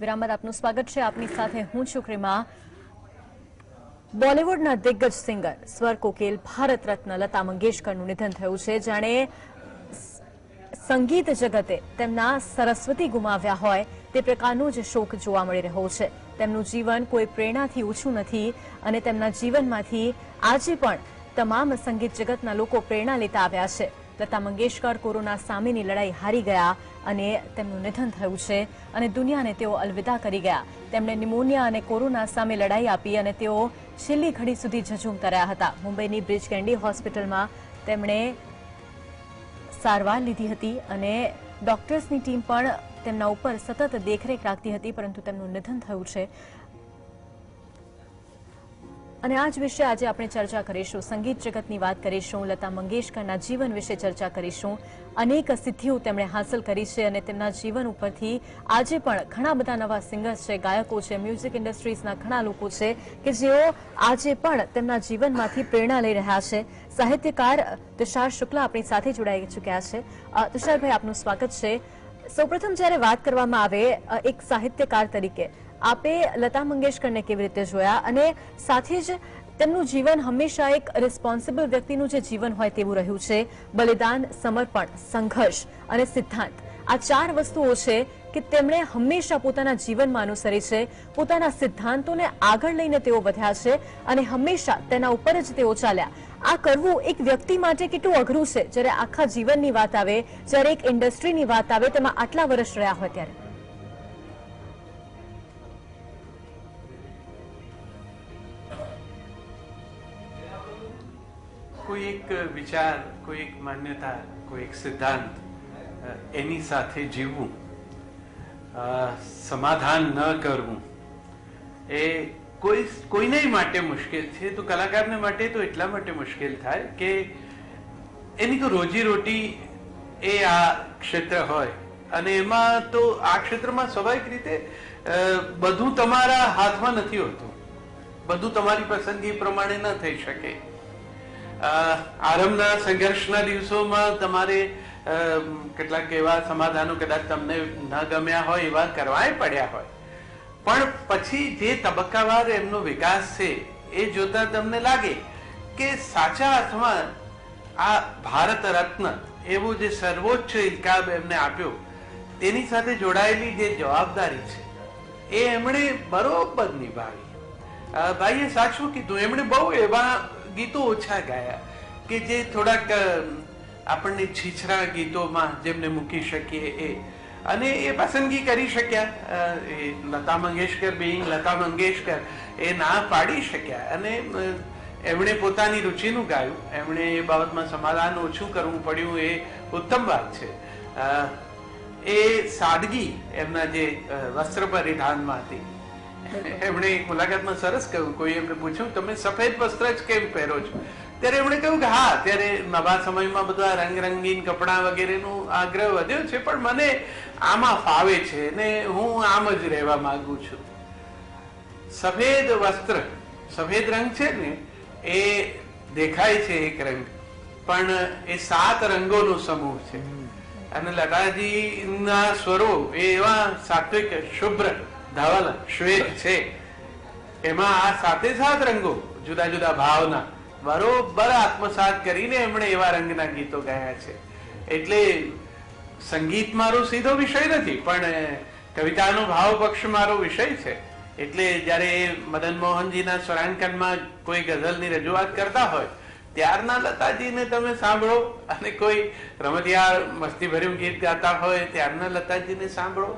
વિરામ બાદ આપનું સ્વાગત છે. આપની સાથે હું છું ક્રિમા. બોલિવૂડના દિગ્ગજ સિંગર સ્વર કોકિલ ભારત રત્ન લતા મંગેશકરનું નિધન થયું છે. જાણે સંગીત જગતે તેમના સરસ્વતી ગુમાવ્યા હોય તે પ્રકારનો જ શોક જોવા મળી રહ્યો છે. તેમનું જીવન કોઈ પ્રેરણાથી ઓછું નથી અને તેમના જીવનમાંથી આજે પણ તમામ સંગીત જગતના લોકો પ્રેરણા લેતા આવ્યા છે. લતા મંગેશકર કોરોના સામેની લડાઈ હારી ગયા અને તેમનું નિધન થયું છે અને દુનિયાને તેઓ અલવિદા કરી ગયા. તેમણે નિમોનિયા અને કોરોના સામે લડાઈ આપી અને તેઓ છેલ્લી ઘડી સુધી ઝઝૂમતા રહ્યા હતા. મુંબઈની બ્રિજ કેન્ડી હોસ્પિટલમાં તેમણે સારવાર લીધી હતી અને ડોક્ટર્સની ટીમ પણ તેમના ઉપર સતત દેખરેખ રાખતી હતી, પરંતુ તેમનું નિધન થયું છે. અને આ જ વિશે આજે આપણે ચર્ચા કરીશું. સંગીત જગતની વાત કરીશું, લતા મંગેશકરના જીવન વિશે ચર્ચા કરીશું. અનેક સિદ્ધિઓ તેમણે હાંસલ કરી છે અને તેમના જીવન ઉપરથી આજે પણ ઘણા બધા નવા સિંગર્સ છે, ગાયકો છે, મ્યુઝિક ઇન્ડસ્ટ્રીઝના ઘણા લોકો છે કે જેઓ આજે પણ તેમના જીવનમાંથી પ્રેરણા લઈ રહ્યા છે. સાહિત્યકાર તુષાર શુક્લા આપણી સાથે જોડાઈ ચૂક્યા છે. તુષારભાઈ, આપનું સ્વાગત છે. સૌપ્રથમ જ્યારે વાત કરવામાં આવે એક સાહિત્યકાર તરીકે, આપે લતા મંગેશકરને કેવી રીતે જોયા અને સાથે જ તેમનું જીવન હંમેશા એક રિસ્પોન્સિબલ વ્યક્તિનું જે જીવન હોય તેવું રહ્યું છે. બલિદાન, સમર્પણ, સંઘર્ષ અને સિદ્ધાંત, આ ચાર વસ્તુઓ છે કે તેમણે હંમેશા પોતાના જીવનમાં અનુસરી છે. પોતાના સિદ્ધાંતોને આગળ લઈને તેઓ વધ્યા છે અને હંમેશા તેના ઉપર જ તેઓ ચાલ્યા. આ કરવું એક વ્યક્તિ માટે કેટલું અઘરું છે જ્યારે આખા જીવનની વાત આવે, જ્યારે એક ઇન્ડસ્ટ્રીની વાત આવે, તેમાં આટલા વર્ષ રહ્યા હોય ત્યારે. કોઈ એક વિચાર, કોઈ એક માન્યતા, કોઈ એક સિદ્ધાંત, એની સાથે જીવવું, સમાધાન ન કરવું, એ કોઈને માટે મુશ્કેલ છે. તો કલાકારને માટે તો એટલા માટે મુશ્કેલ થાય કે એની તો રોજીરોટી એ આ ક્ષેત્ર હોય અને એમાં તો આ ક્ષેત્રમાં સ્વાભાવિક રીતે બધું તમારા હાથમાં નથી હોતું, બધું તમારી પસંદગી પ્રમાણે ન થઈ શકે. આરંભના સંઘર્ષના દિવસોમાં તમારે કેટલાક એવા સમાધાનો કદાચ તમને ન ગમ્યા હોય એવા કરવાય પડ્યા હોય, પણ પછી જે તબક્કાવાર એમનો વિકાસ છે એ જોતા તમને લાગે કે સાચા અર્થમાં આ ભારત રત્ન એવો જે સર્વોચ્ચ ઇલકાબ એમને આપ્યો, તેની સાથે જોડાયેલી જે જવાબદારી છે એ એમણે બરોબર નિભાવી. ભાઈએ સાચું કીધું, એમણે બહુ એવા ગીતો ઓછા ગાયા કે જે થોડાક આપણને છીછરા ગીતોમાં જેમને મૂકી શકીએ એ, અને એ પસંદગી કરી શક્યા. લતા મંગેશકર બિંગ લતા મંગેશકર એ ના પાડી શક્યા અને એમણે પોતાની રુચિનું ગાયું. એમણે એ બાબતમાં સમાધાન ઓછું કરવું પડ્યું, એ ઉત્તમ વાત છે. એ સાદગી એમના જે વસ્ત્ર પરિધાનમાં હતી, એમણે એક મુલાકાતમાં સરસ કહ્યું, કોઈ એમને પૂછ્યું તમે સફેદ વસ્ત્ર જ કેમ પહેરો છો, ત્યારે એમણે કહ્યું કે હા, ત્યારે નવા સમયમાં બધા રંગ રંગીન કપડા વગેરેનું આગ્રહ વધ્યો છે, પણ મને આમાં ફાવે છે ને હું આમ જ રહેવા માંગુ છું. સફેદ વસ્ત્ર, સફેદ રંગ છે ને, એ દેખાય છે એક રંગ, પણ એ 7 રંગોનો સમૂહ છે. અને લતાજીના સ્વરો એવા સાત્વિક, શુભ્ર, ધવલ, શ્વેત છે. એમાં આ 7 રંગો, જુદા જુદા ભાવના બરોબર આત્મસાત કરીને એમણે એવા રંગના ગીતો ગાયા છે. એટલે સંગીત મારો સીધો વિષય નથી, પણ કવિતાનો ભાવ પક્ષ મારો વિષય છે. એટલે જયારે મદન મોહનજીના સ્વરાંકનમાં કોઈ ગઝલની રજૂઆત કરતા હોય, ત્યારના લતાજીને તમે સાંભળો, અને કોઈ રમતિયાળ મસ્તીભર્યું ગીત ગાતા હોય ત્યારના લતાજીને સાંભળો.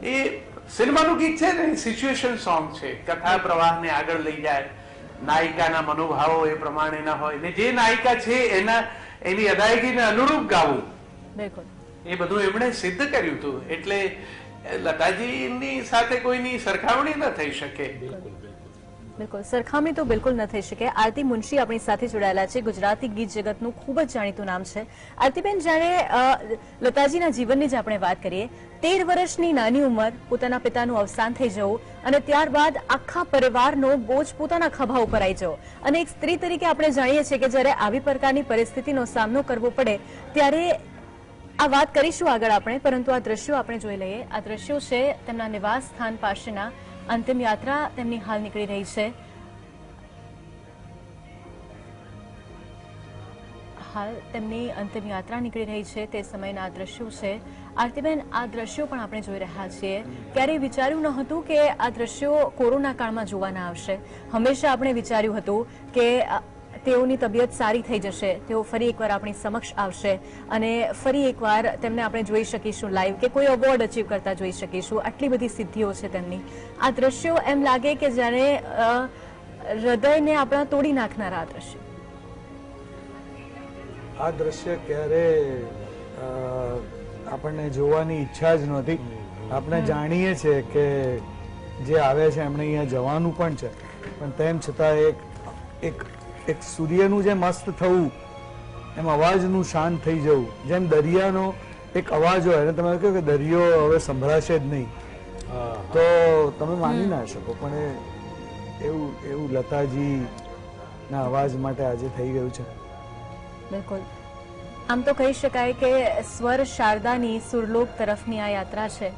એ સિનેમાનું ગીત છે ને, સિચ્યુએશન સોંગ છે, કથા પ્રવાહને આગળ લઈ જાય, નાયિકાના મનોભાવો એ પ્રમાણેના હોય ને જે નાયિકા છે એની અદાયગીને અનુરૂપ ગાવું, એ બધું એમણે સિદ્ધ કર્યું હતું. એટલે લતાજીની સાથે કોઈની સરખામણી ન થઈ શકે. બિલકુલ સરખામણી તો બિલકુલ ન થઈ શકે. આરતી મુનશી આપણી સાથે જોડાયેલા છે. ગુજરાતી ગીત જગતનું ખૂબ જ જાણીતું નામ છે. આરતીબેન, જાણે લતાજીના જીવનની જ આપણે વાત કરીએ, 13 વર્ષની નાની ઉંમર, પોતાના પિતાનું અવસાન થઈ જવું અને ત્યારબાદ આખા પરિવારનો બોજ પોતાના ખભા ઉપર આવી જવો, અને એક સ્ત્રી તરીકે આપણે જાણીએ છીએ કે જ્યારે આવી પ્રકારની પરિસ્થિતિનો સામનો કરવો પડે ત્યારે આ વાત કરીશું આગળ આપણે, પરંતુ આ દ્રશ્યો આપણે જોઈ લઈએ. આ દ્રશ્યો છે તેમના નિવાસ સ્થાન પાસેના. અંતિમ યાત્રા તેમની હાલ નીકળી રહી છે. હાલ તેમની અંતિમ યાત્રા નીકળી રહી છે તે સમયના આ દ્રશ્યો છે. આરતીબેન, આ દ્રશ્યો પણ આપણે જોઈ રહ્યા છીએ. ક્યારેય વિચાર્યું ન હતું કે આ દ્રશ્યો કોરોના કાળમાં જોવાના આવશે. હંમેશા આપણે વિચાર્યું હતું કે તેઓની તબિયત સારી થઈ જશે, તેઓ ફરી એકવાર આપણી સમક્ષ આવશે અને ફરી એકવાર તેમને આપણે જોઈ શકીશું લાઈવ, કે કોઈ એવોર્ડ અચીવ કરતા જોઈ શકીશું. આટલી બધી સિદ્ધિઓ છે તેમની. આ દ્રશ્યો એમ લાગે કે જાણે હૃદયને આપણા તોડી નાખનારા આ દ્રશ્યો. આ દ્રશ્ય ક્યારે આપણને જોવાની ઈચ્છા જ નહોતી. આપણે જાણીએ છીએ કે જે આવે છે એમણે અહીંયા જવાનું પણ છે, પણ તેમ છતાં એક સૂર્યનું જે મસ્ત થવું, એમ અવાજનું શાંત થઈ જવું, જેમ દરિયાનો એક અવાજ હોય અને તમે કહો કે દરિયો હવે સંભળાશે જ નહીં, તો તમે માની ના શકો, પણ એવું લતાજીના અવાજ માટે આજે થઈ ગયું છે. બિલકુલ. આમ તો કહી શકાય કે સ્વર શારદાની સુરલોક તરફની આ યાત્રા છે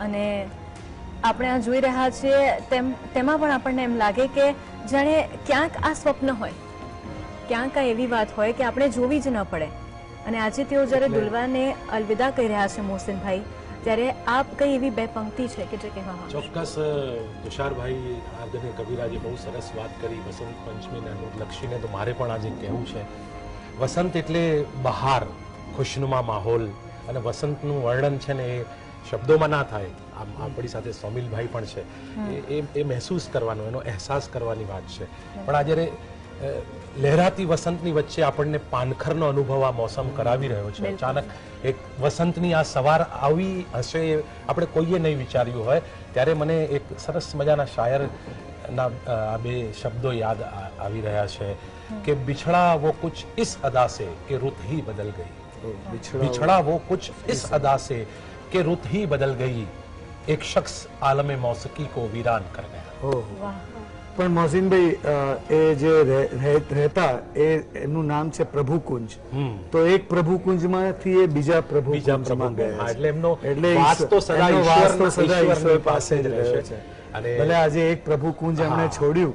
અને આપણે આ જોઈ રહ્યા છીએ તેમાં પણ આપણને એમ લાગે કે જાણે ક્યાંક આ સ્વપ્ન હોય, ક્યાંક આ એવી વાત હોય કે આપણે જોવી જ ન પડે. અને આજે તેઓ જ્યારે દુલ્વાને અલવિદા કહી રહ્યા છે મોહસિનભાઈ, ત્યારે આપ કઈ એવી બે પંક્તિ છે કે જે કહેવા માંગો? ચોક્કસ. તુષારભાઈ આદરણીય કવિરાજે બહુ સરસ વાત કરી વસંત પંચમીને અનુલક્ષીને, તો મારે પણ આજે કહેવું છે. વસંત એટલે બહાર, ખુશનુમા માહોલ, અને વસંતનું વર્ણન છે ને એ શબ્દોમાં ના થાય. આપણી સાથે સોમિલભાઈ પણ છે, એ મહેસૂસ કરવાનો, એનો અહેસાસ કરવાની વાત છે. પણ આ જ્યારે લહેરાતી વસંતની વચ્ચે આપણને પાનખરનો અનુભવ આ મોસમ કરાવી રહ્યો છે. અચાનક એક વસંતની આ સવાર આવી હશે આપણે કોઈએ નહીં વિચાર્યું હોય, ત્યારે મને એક સરસ મજાના શાયરના આ બે શબ્દો યાદ આવી રહ્યા છે કે बिछड़ा वो कुछ इस अदा से कि रुत ही बदल गई, बिछड़ा वो कुछ इस अदा से कि रुत ही बदल गई, एक शख्स आलम मौसीकी को वीरान कर गया. પણ મોહસિનભાઈ, એ જે રહેતા એનું નામ છે પ્રભુકુંજ, તો એક પ્રભુકુંજમાંથી એ બીજા પ્રભુકુંજમાં ગયા, એટલે એમનો વાસ તો સદા ઈશ્વર પાસે જ રહે છે. અને ભલે આજે એક પ્રભુકુંજ એમણે છોડ્યું,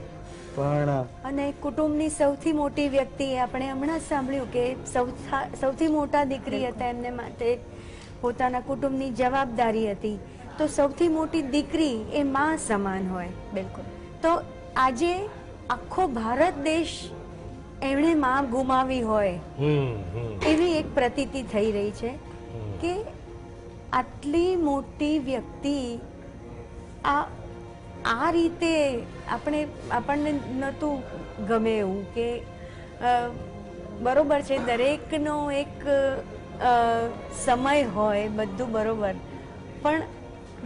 પણ અને કુટુંબની સૌથી મોટી વ્યક્તિ, આપણે હમણાં જ સાંભળ્યું કે સૌથી મોટા દીકરી હતા, એમને માટે પોતાના કુટુંબની જવાબદારી હતી. તો સૌથી મોટી દીકરી એ માં સમાન હોય. બિલકુલ. તો આજે આખો ભારત દેશ એમણે માં ગુમાવી હોય એવી એક પ્રતીતિ થઈ રહી છે કે આટલી મોટી વ્યક્તિ આ રીતે આપણને નહોતું ગમે એવું કે બરોબર છે, દરેકનો એક સમય હોય, બધું બરોબર, પણ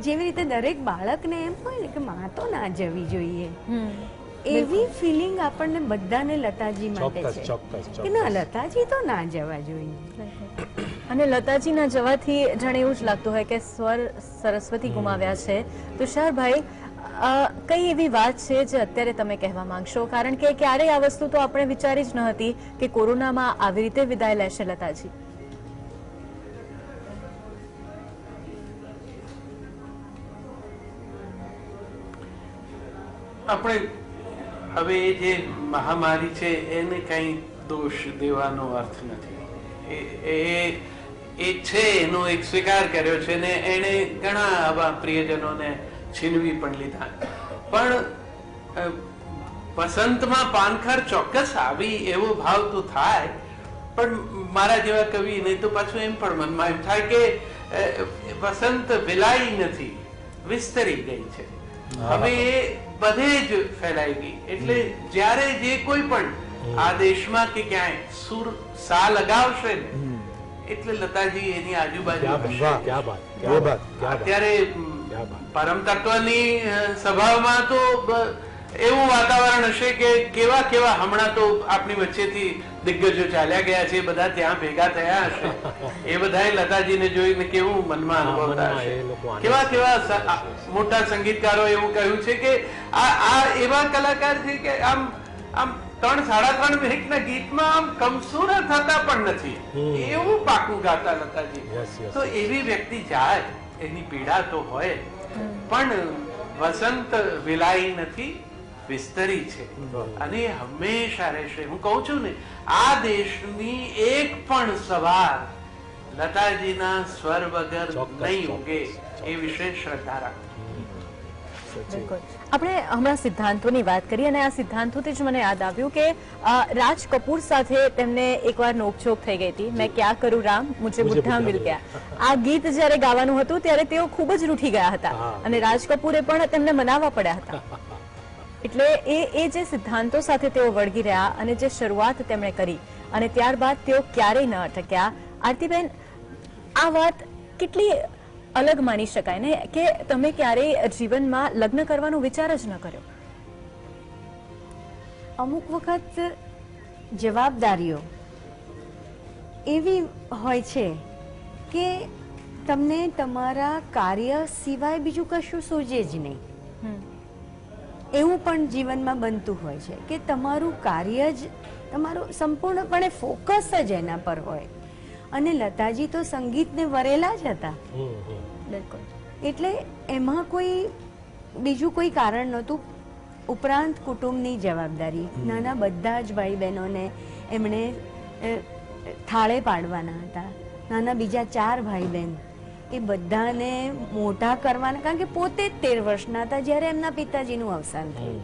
જેવી રીતે દરેક બાળકને એમ હોય ને કે માં તો ના જવી જોઈએ, એવી ફિલિંગ આપણને બધાને લતાજી માટે છે કે ના, લતાજી તો ના જવા જોઈએ. અને લતાજી ના જવાથી જાણે એવું જ લાગતું હોય કે સ્વર સરસ્વતી ગુમાવ્યા છે. તુષારભાઈ, કઈ એવી વાત છે જે અત્યારે તમે કહેવા માંગશો? કારણ કે ક્યારેય આ વસ્તુ તો આપણે વિચારી જ ન હતી કે કોરોનામાં આવી રીતે વિદાય લેશે લતાજી. આપણે હવે જે મહામારી છે એને કઈ દોષ દેવાનો અર્થ નથી. એ છે એનો એક સ્વીકાર કર્યો છે ને એને ઘણા આવા પ્રિયજનોને છીનવી પણ લીધા. પણ વસંતમાં પાનખર ચોક્કસ આવી એવો ભાવ તો થાય, પણ મારા જેવા કવિ નહીં તો પાછું એમ પણ મનમાં એમ થાય કે વસંત વિલાઈ નથી, વિસ્તરી ગઈ છે, હવે એ બધે જ ફેલાઈ ગઈ. એટલે જ્યારે જે કોઈ પણ આ દેશમાં કે ક્યાંય સુર સા લગાવશે ને, એટલે લતાજી એની આજુબાજુ અત્યારે પરમ તત્વની સભામાં તો એવું વાતાવરણ હશે કે કેવા કેવા હમણાં તો આપણી વચ્ચેથી દિગ્ગજો ચાલ્યા ગયા છે, બધા ત્યાં ભેગા થયા હશે, એ બધાએ લતાજીને જોઈને કેવું મનમાં અનુભવતા હશે. કેવા કેવા મોટા સંગીતકારો એવું કહ્યું છે કે આ એવા કલાકાર છે કે આમ 3-3.5 મિનિટના ગીતમાં આમ કમસૂર થતા પણ નથી, એવું પાકું ગાતા લતાજી. Yes, yes. તો એવી વ્યક્તિ જાય, એની પીડા તો હોય, પણ વસંત વિલાઈ નથી, વિસ્તરી છે અને એ હંમેશા રહેશે. હું કહું છું ને, આ દેશની એક પણ સવાર લતાજીના સ્વર વગર નહીં ઉગે, એ વિશે શ્રદ્ધા રાખો. બિલકુલ. આપણે હમણાં સિદ્ધાંતોની વાત કરી અને આ સિદ્ધાંતોથી જ મને યાદ આવ્યું કે રાજ કપૂર સાથે તેમને એકવાર નોકઝોક થઈ ગઈ હતી. મેં ક્યાં કરું રામ મુझे બુદ્ધા મિલ ગયા. આ ગીત જ્યારે ગાવાનું હતું ત્યારે તેઓ ખૂબ જ રૂઠી ગયા હતા અને રાજ કપૂરે પણ તેમને મનાવવા પડ્યા હતા. એટલે એ જે સિદ્ધાંતો સાથે તેઓ વળગી રહ્યા અને જે શરૂઆત તેમણે કરી અને ત્યારબાદ તેઓ ક્યારેય ન અટક્યા. આરતીબેન, આ વાત કેટલી અલગ માની શકાય ને કે તમે ક્યારેય જીવનમાં લગ્ન કરવાનો વિચાર જ ન કર્યો. અમુક વખત જવાબદારીઓ એવી હોય છે કે તમને તમારા કાર્ય સિવાય બીજું કશું સૂઝે જ નહીં. એવું પણ જીવનમાં બનતું હોય છે કે તમારું કાર્ય જ તમારું સંપૂર્ણપણે ફોકસ જ એના પર હોય. અને લતાજી તો સંગીતને વરેલા જ હતા, બિલકુલ. એટલે એમાં કોઈ બીજું કોઈ કારણ નહોતું. ઉપરાંત કુટુંબની જવાબદારી, નાના બધા જ ભાઈ બહેનોને એમણે થાળે પાડવાના હતા. નાના બીજા 4 ભાઈ બહેન, એ બધાને મોટા કરવાના, કારણ કે પોતે જ 13 વર્ષના હતા જ્યારે એમના પિતાજીનું અવસાન થયું.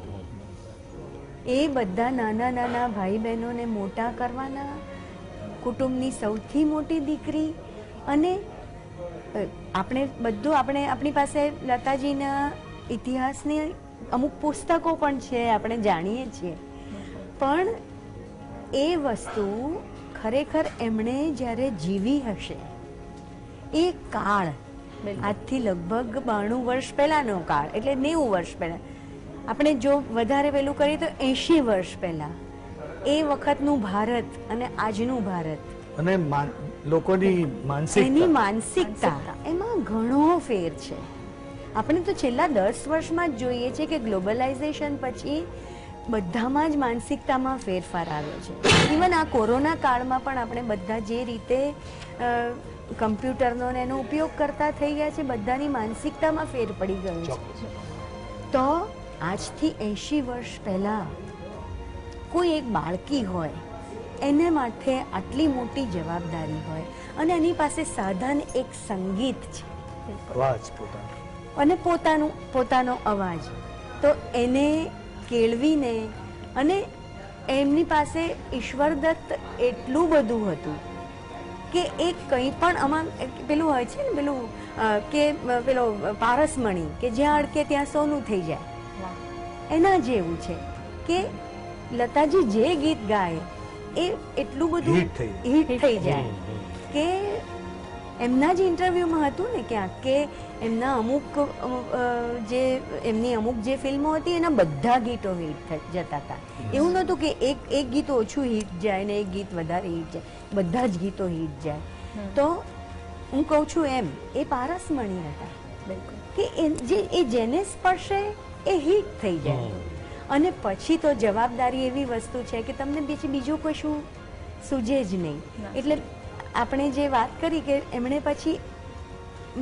એ બધા નાના નાના ભાઈ બહેનોને મોટા કરવાના, કુટુંબની સૌથી મોટી દીકરી. અને આપણી પાસે લતાજીના ઇતિહાસની અમુક પુસ્તકો પણ છે, આપણે જાણીએ છીએ. પણ એ વસ્તુ ખરેખર એમણે જ્યારે જીવી હશે એ કાળ, આજથી લગભગ 92 વર્ષ પહેલાનો કાળ, એટલે 90 વર્ષ પહેલા, આપણે જો વધારે પેલું કરીએ તો 80 વર્ષ પહેલા, એ વખતનું ભારત અને આજનું ભારત અને લોકોની એની માનસિકતા, એમાં ઘણો ફેર છે. આપણે તો છેલ્લા 10 વર્ષમાં જ જોઈએ છે કે ગ્લોબલાઇઝેશન પછી બધામાં જ માનસિકતામાં ફેરફાર આવ્યો છે. ઇવન આ કોરોના કાળમાં પણ આપણે બધા જે રીતે કમ્પ્યુટરનો એનો ઉપયોગ કરતા થઈ ગયા છે, બધાની માનસિકતામાં ફેર પડી ગયો છે. તો આજથી 80 વર્ષ પહેલા કોઈ એક બાળકી હોય, એને માટે આટલી મોટી જવાબદારી હોય અને એની પાસે સાધન એક સંગીત છે અને પોતાનો અવાજ, તો એને કેળવીને, અને એમની પાસે ઈશ્વરદત્ત એટલું બધું હતું કે એ કંઈ પણ આમાં પેલું હોય છે ને, પેલું કે પેલો પારસમણી કે જ્યાં અડકે ત્યાં સોનું થઈ જાય, એના જેવું છે કે લતાજી જે ગીત ગાય એ એટલું બધું હિટ થઈ જાય કે એમના જ ઇન્ટરવ્યુમાં હતું ને ક્યાંક કે એમના એમની અમુક જે ફિલ્મો હતી એના બધા ગીતો હિટ જતા હતા. એવું નહોતું કે એક ગીત ઓછું હિટ જાય ને એક ગીત વધારે હિટ જાય, બધા જ ગીતો હિટ જાય. તો હું કહું છું એમ, એ પારસમણી હતા કે જેને સ્પર્શે એ હિટ થઈ જાય. અને પછી તો જવાબદારી એવી વસ્તુ છે કે તમને બીજું કશું સૂઝે જ નહીં. એટલે આપણે જે વાત કરી કે એમણે પછી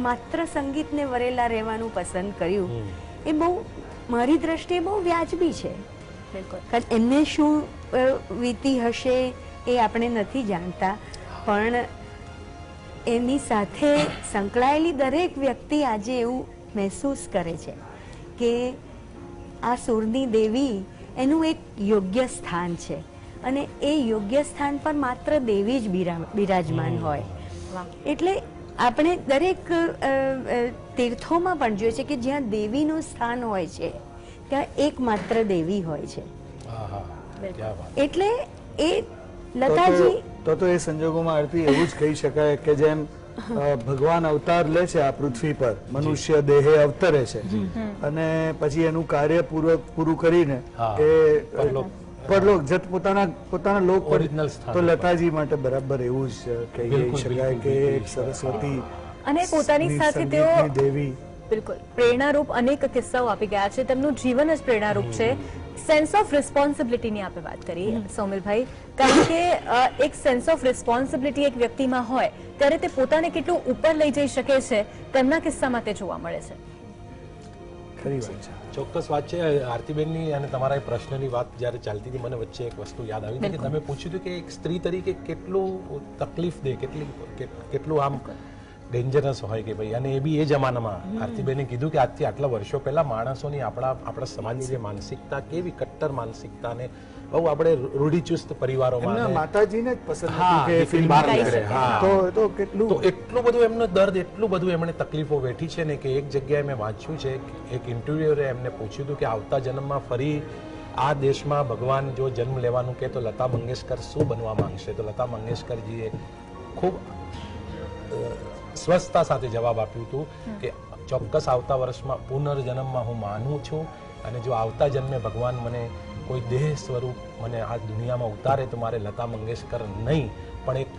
માત્ર સંગીતને વરેલા રહેવાનું પસંદ કર્યું, એ બહુ મારી દ્રષ્ટિએ બહુ વ્યાજબી છે. એમને શું વીતી હશે એ આપણે નથી જાણતા, પણ એની સાથે સંકળાયેલી દરેક વ્યક્તિ આજે એવું મહેસૂસ કરે છે કે આ સુરની દેવી એનું એક યોગ્ય સ્થાન છે અને એ યોગ્ય સ્થાન પર માત્ર દેવી જ બિરાજમાન હોય. એટલે આપણે દરેક તીર્થોમાં પણ જોઈએ છે કે જ્યાં દેવીનું સ્થાન હોય છે ત્યાં એકમાત્ર દેવી હોય છે. એટલે એ લતાજી તો એ સંજોગોમાં આરતી એવું જ કહી શકાય કે જેમ ભગવાન અવતાર લે છે આ પૃથ્વી પર, મનુષ્ય દેહે અવતરે છે અને પછી એનું કાર્ય પૂરું કરીને એ પરલોક જત પોતાના લોક પર, તો લતાજી માટે બરાબર એવું જ કહી શકાય કે એક સરસ્વતી અને પોતાની સાથે તેઓ દેવી બિલકુલ પ્રેરણારૂપ અનેક કિસ્સાઓ આપી ગયા છે, તેમનું જીવન જ પ્રેરણારૂપ છે. સેન્સ ઓફ રિસ્પોન્સિબિલિટીની આપણે વાત કરી સૌમિલભાઈ, કારણ કે એક સેન્સ ઓફ રિસ્પોન્સિબિલિટી એક વ્યક્તિમાં હોય ત્યારે તે પોતાને કેટલું ઉપર લઈ જઈ શકે છે, તેમના કિસ્સામાં તે જોવા મળે છે. ખરી વાત છે. ચોક્કસ વાત છે આરતીબેનની. અને તમારા એ પ્રશ્નની વાત જ્યારે ચાલતી હતી મને વચ્ચે એક વસ્તુ યાદ આવી હતી કે તમે પૂછ્યું હતું કે એક સ્ત્રી તરીકે કેટલું તકલીફ દે, કેટલું આમ ડેન્જરસ હોય કે ભાઈ. અને એ બી એ જમાનામાં આરતીબેને કીધું કે આજથી આટલા વર્ષો પહેલા માણસોની આપણા સમાજની જે માનસિકતા કેવી કટ્ટર માનસિકતા ને બહુ આપણે રૂઢિચુસ્ત પરિવારોમાં એમના માતાજીને જ પસંદ હા, હતું કે દીકરી film બહાર કરે. નીકળે, હા. તો કેટલું તો એટલું બધું એમનો દર્દ, એટલું બધું એમણે તકલીફો વેઠી છે ને કે એક જગ્યાએ મેં વાંચ્યું છે, એક ઇન્ટરવ્યુઅરે એમને પૂછ્યું હતું કે આવતા જન્મમાં ફરી આ દેશમાં ભગવાન જો જન્મ લેવાનું કે તો લતા મંગેશકર શું બનવા માંગશે? તો લતા મંગેશકરજીએ ખૂબ સ્વસ્થતા સાથે જવાબ આપ્યું હતું કે ચોક્કસ આવતા વર્ષમાં પુનર્જન્મમાં હું માનું છું, અને જો આવતા જન્મે ભગવાન મને કોઈ દેહ સ્વરૂપ મને આ દુનિયામાં ઉતારે તો મારે લતા મંગેશકર નહીં પણ એક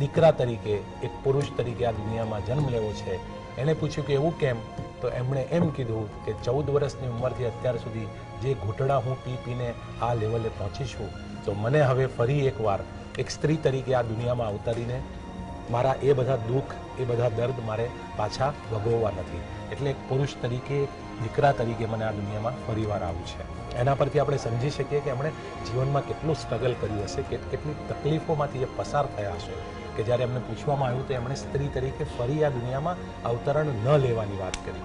દીકરા તરીકે, એક પુરુષ તરીકે આ દુનિયામાં જન્મ લેવો છે. એને પૂછ્યું કે એવું કેમ? તો એમણે એમ કીધું કે 14 વર્ષની ઉંમરથી અત્યાર સુધી જે ઘૂંટડા હું પીને આ લેવલે પહોંચી છું, તો મને હવે ફરી એકવાર એક સ્ત્રી તરીકે આ દુનિયામાં અવતારીને મારા એ બધા દુઃખ, એ બધા દર્દ મારે પાછા ભોગવવા નથી. એટલે એક પુરુષ તરીકે, દીકરા તરીકે મને આ દુનિયામાં ફરીવાર આવવું છે. એના પરથી આપણે સમજી શકીએ કે એમણે જીવનમાં કેટલું સ્ટ્રગલ કર્યું હશે, કેટલી તકલીફોમાંથી એ પસાર થયા હશે કે જ્યારે એમને પૂછવામાં આવ્યું તો એમણે સ્ત્રી તરીકે ફરી આ દુનિયામાં અવતરણ ન લેવાની વાત કરી,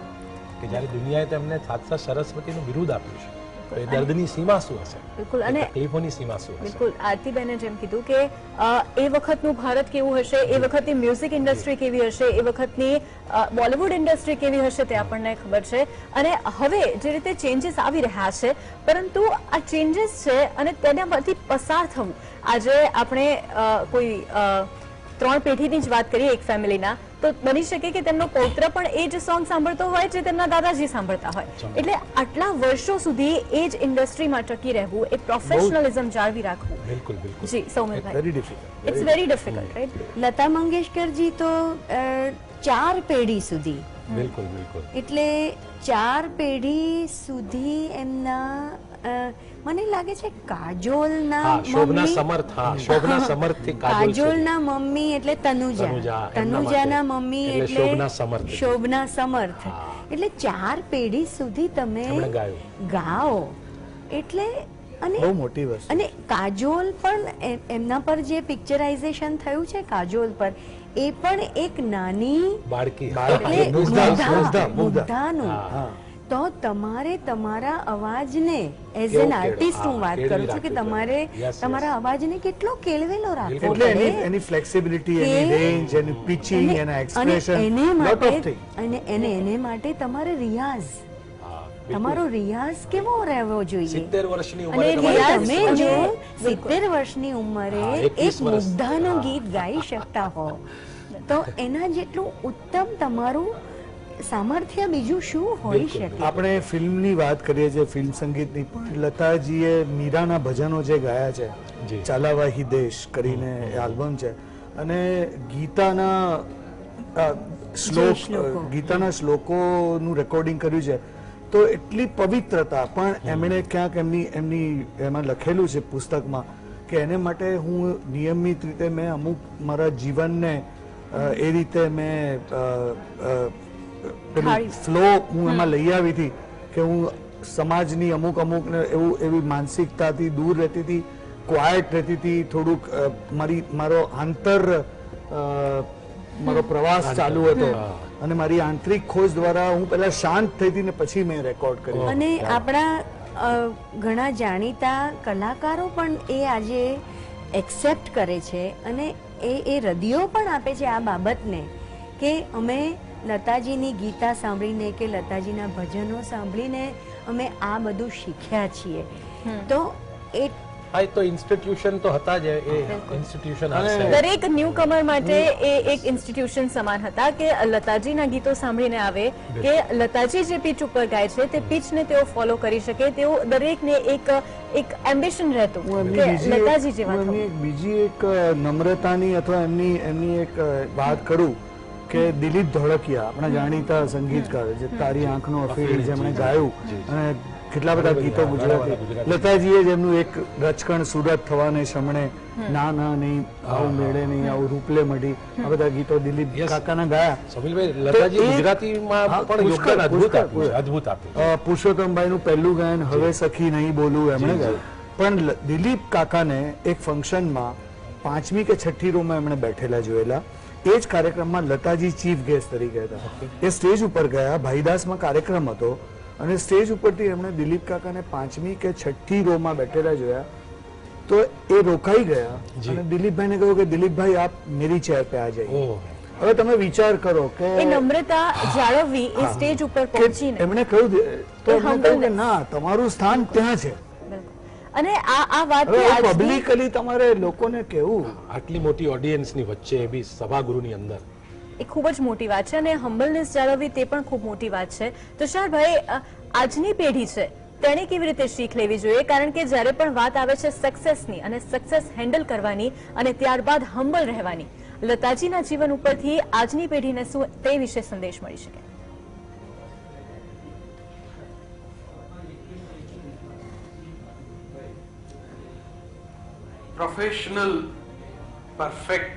કે જ્યારે દુનિયાએ તેમને સાક્ષાત સરસ્વતીનું બિરુદ આપ્યું છે તો એ દર્દની સીમા શું હશે? બિલકુલ. એ અને તકલીફોની સીમા શું હશે? બિલકુલ આરતીબેને જેમ કીધું કે એ વખતનું ભારત કેવું હશે, એ વખતની મ્યુઝિક ઇન્ડસ્ટ્રી કેવી હશે, એ વખતની બોલિવૂડ ઇન્ડસ્ટ્રી કેવી હશે તે આપણને ખબર છે. અને હવે જે રીતે ચેન્જીસ આવી રહ્યા છે, પરંતુ આ ચેન્જીસ છે અને તેનામાંથી પસાર થવું, આજે આપણે કોઈ 3 પેઢીની જ વાત કરીએ એક ફેમિલીના, તો બની શકે કે તેમનો પૌત્ર પણ એ જ સોંગ સાંભળતો હોય જે તેમના દાદાજી સાંભળતા હોય. એટલે આટલા વર્ષો સુધી એ જ ઇન્ડસ્ટ્રીમાં ટકી રહેવું, એ પ્રોફેશનલિઝમ જાળવી રાખવું. બિલકુલ બિલકુલ. જી સૌમિલભાઈ, very difficult. It's very difficult, right? Lata Mangeshkar ji તો 4 પેઢી સુધી, બિલકુલ બિલકુલ. એટલે 4 પેઢી સુધી એમના મને લાગે છે કાજોલના હા, શોભના મમ્મી, સમર્થ. હા, શોભના સમર્થથી કાજોલ સુધી. કાજોલના મમ્મી એટલે તનુજા, એમના તનુજાના માટે. મમ્મી એટલે એટલે શોભના સમર્થ. શોભના સમર્થ. હા. એટલે 4 પેઢી સુધી તમે એમણે ગાયું. ગાઓ એટલે અને બહુ મોટી વસ્તુ. અને કાજોલ પણ એમના પર જે પિક્ચરાઇઝેશન થયું છે કાજોલ પર, એ પણ એક નાની બાળકી. એટલે મુગ્ધા. મુગ્ધાનું. હા. તો તમારે તમારા અવાજને એઝ કેવો એન આર્ટિસ્ટ હું વાત કેળવી કરું છું કે રાખવો તમારે જોઈએ. Yes, તમારા અવાજને કેટલો કેળવેલો રાખવો એટલે પડે. એની ફ્લેક્સિબિલિટી, એની કે- રેન્જ, એની પિચિંગ, અને- એના અને એક્સપ્રેશન, એને લોટ ઓફ માટે થિંગ. એને માટે તમારે રિયાઝ, હા, બિલકુલ. તમારો રિયાઝ કેવો રહેવો જોઈએ. 70 વર્ષની અને ઉંમરે રિયાઝ તમારે તમે જો બિલકુલ. 70 વર્ષની ઉંમરે હા, એક 21 વર્ષ. મુગ્ધાનું હા. ગીત ગાઈ શકતા હો તો એના જેટલું ઉત્તમ તમારું સામર્થ્ય બીજું શું હોઈ બિલકુલ. શકે. આપણે ફિલ્મની વાત કરીએ છીએ, ફિલ્મ સંગીતની, પણ લતાજીએ મીરાના ભજનો જે ગાયા છે, જી. ચાલાવાહી દેશ કરીને આલ્બમ છે, અને ગીતાના શ્લોકો. ગીતાના શ્લોકોનું રેકોર્ડિંગ કર્યું છે, તો એટલી પવિત્રતા. પણ એમણે ક્યાંક એમની એમાં લખેલું છે પુસ્તકમાં કે એને માટે હું નિયમિત રીતે મેં અમુક મારા જીવનને એ રીતે મેં ઢાળી. ફ્લો હું એમાં લઈ આવી હતી કે હું સમાજની અમુક ને એવી માનસિકતાથી દૂર રહેતી હતી, ક્વાયટ રહેતી હતી, થોડુંક મારો મારો પ્રવાસ ચાલુ હતો, અને મારી આંતરિક ખોજ દ્વારા હું પહેલા શાંત થઈ હતી ને પછી મેં રેકોર્ડ કર્યું. અને આપણા ઘણા જાણીતા કલાકારો પણ એ આજે એક્સેપ્ટ કરે છે અને એ રદિયો પણ આપે છે આ બાબતને કે અમે લતાજીની ગીતા સાંભળીને કે લતાજીના ભજનો સાંભળીને અમે આ બધું શીખ્યા છીએ. તો એ હા, એ તો ઇન્સ્ટિટ્યુશન તો હતા જ. એ ઇન્સ્ટિટ્યુશન હશે. દરેક ન્યૂકમર માટે એ એક ઇન્સ્ટિટ્યુશન સમાન હતા કે લતાજીના ગીતો સાંભળીને આવે કે લતાજી જે પીચ ઉપર ગાય છે તે પીચને તેઓ ફોલો કરી શકે, તેઓ દરેકને એક એમ્બિશન રહેતું કે લતાજી જેવા હું થવું. બીજી એક નમ્રતાની અથવા એમની એક વાત કરું કે દિલીપ ધોળકિયા આપણા જાણીતા સંગીતકાર જે તારી આંખનો અફીણ જેમણે ગાયું અને કેટલા બધા ગીતો ગુજરાતી, લતાજીએ જેમનું એક રચકણ સુરત થવાને શમણે, ના ના નહીં આવું મેળે નહીં આવું રૂપલે મઢી, આ બધા ગીતો દિલીપ કાકાના ગાયા. સમીલભાઈ, લતાજી ગુજરાતીમાં પણ યોગદાન અદ્ભુત આપ્યું. પુરુષોત્તમભાઈનું પહેલું ગાયન હવે સખી નહીં બોલું એમણે ગાયું. પણ દિલીપ કાકાને એક ફંક્શનમાં 5મી કે 6ઠ્ઠી રોમાં એમણે બેઠેલા જોયેલા. એ જ કાર્યક્રમમાં લતાજી ચીફ ગેસ્ટ તરીકે હતા. એ સ્ટેજ ઉપર ગયા, ભાઈદાસમાં કાર્યક્રમ હતો અને સ્ટેજ ઉપરથી એમણે દિલીપ કાકાને 5મી કે 6ઠ્ઠી રોમાં બેઠેલા જોયા. તો એ રોકાઈ ગયા અને દિલીપભાઈને કહ્યું કે દિલીપભાઈ આપ મેરી ચેર પે આ જાइए. હવે તમે વિચાર કરો કે એ નમ્રતા જાળવવી એ સ્ટેજ ઉપર પહોંચીને એમણે કહ્યું તો એમણે કહ્યું કે ના, તમારું સ્થાન ત્યાં છે. અને આ વાત પબ્લિકલી તમારે લોકોને કહેવું. આટલી મોટી ઓડિયન્સની વચ્ચે એ બી સભાગૃહની અંદર એ ખૂબ જ મોટી વાત છે અને હમ્બલનેસ જાળવવી તે પણ ખૂબ મોટી વાત છે. તુષારભાઈ, આજની પેઢી છે તેણે કેવી રીતે શીખ લેવી જોઈએ? કારણ કે જ્યારે પણ વાત આવે છે સક્સેસની અને સક્સેસ હેન્ડલ કરવાની અને ત્યારબાદ હમ્બલ રહેવાની, લતાજીના જીવન ઉપરથી આજની પેઢીને શું તે વિશે સંદેશ મળી શકે? પ્રોફેશનલ પરફેક્ટ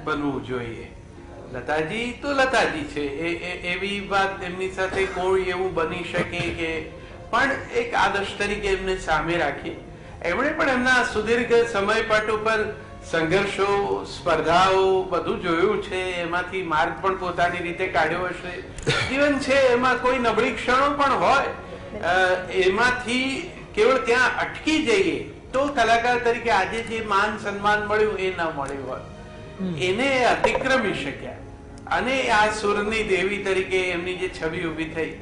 બનવું જોઈએ. લતાજી તો લતાજી છે, એવી વાત એમની સાથે કોઈ એવું બની શકે કે, પણ એક આદર્શ તરીકે એમને સામે રાખી. એમણે પણ એમના સુદીર્ઘ સમય પાટ ઉપર સંઘર્ષો, સ્પર્ધાઓ બધું જોયું છે, એમાંથી માર્ગ પણ પોતાની રીતે કાઢ્યો હશે. જીવન છે, એમાં કોઈ નબળી ક્ષણો પણ હોય, એમાંથી કેવળ ત્યાં અટકી જઈએ તો કલાકાર તરીકે આજે જે માન સન્માન મળ્યું એ ન મળ્યું હોય, એને અતિક્રમી શક્યા. અને આ સુરની દેવી તરીકે એમની જે છબી ઊભી થઈ,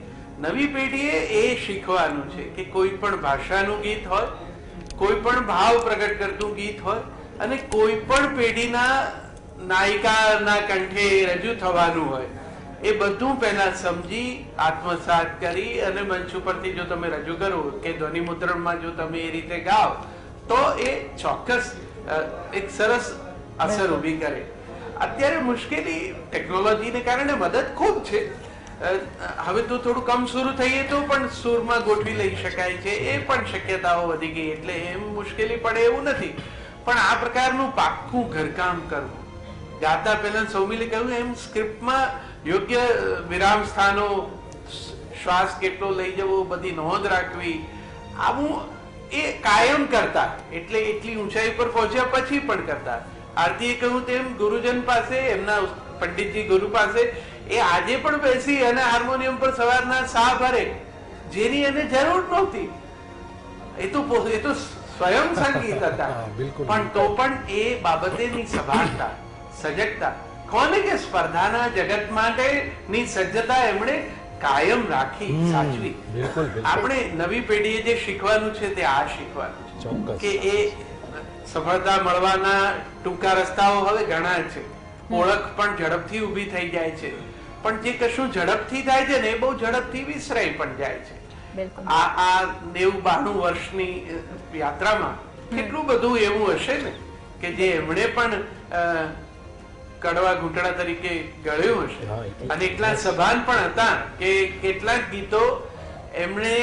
નવી પેઢીએ એ શીખવાનું છે કે કોઈ પણ ભાષાનું ગીત હોય, કોઈ પણ ભાવ પ્રગટ કરતું ગીત હોય અને કોઈ પણ પેઢીના નાયિકાના કંઠે રજૂ થવાનું હોય, એ બધું પહેલા સમજી આત્મસાત કરી અને મંચ ઉપરથી જો તમે રજૂ કરો કે ધ્વનિ મુદ્રણમાં જો તમે એ રીતે ગાઓ તો એ ચોક્કસ એક સરસ અસર ઊભી કરે. અત્યારે મુશ્કેલી ટેકનોલોજીને કારણે મદદ ખૂબ છે. હવે તો થોડું કમ સુર થઈએ તો પણ સુરમાં ગોઠવી લઈ શકાય છે, એ પણ શક્યતાઓ વધી ગઈ, એટલે એમ મુશ્કેલી પડે એવું નથી. પણ આ પ્રકારનું પાક્કું ઘરકામ કરવું, ગાતા પહેલા સૌમિલે કહ્યું એમ સ્ક્રિપ્ટમાં યોગ્ય વિરામ સ્થાનો, શ્વાસ કેટલો લઈ જવો, બધી નોંધ રાખવી, આવું એ કાયમ કરતા, એટલે એટલી ઊંચાઈ પર પહોંચ્યા પછી પણ કરતા. આરતીએ કહ્યું તેમ ગુરુજન પાસે, એમના પંડિતજી ગુરુ પાસે એ આજે પણ બેસી અને હાર્મોનિયમ પર સવારના સા ભરે, જેની એને જરૂર નહોતી. એ તો સ્વયં સંગીત હતા, પણ તો પણ એ બાબતેની સભાનતા, સજગતા, કોને કે સ્પર્ધાના જગત માટેની સજ્જતા એમણે કાયમ રાખી, સાચવી. આપણે નવી પેઢીએ જે શીખવાનું છે તે આ શીખવાનું છે કે એ સફળતા મળવાના ટૂંકા રસ્તાઓ હવે ઘણા છે, ઓળખ પણ ઝડપથી ઊભી થઈ જાય છે, પણ જે કશું ઝડપથી થાય છે ને એ બહુ ઝડપથી વિસરાઈ પણ જાય છે. આ 90-92 વર્ષની યાત્રામાં કેટલું બધું એવું હશે ને કે જે એમણે પણ કડવા ઘૂંટણા તરીકે ગળ્યું હશે, અને એટલા સભાન પણ હતા કે કેટલાક ગીતો એમણે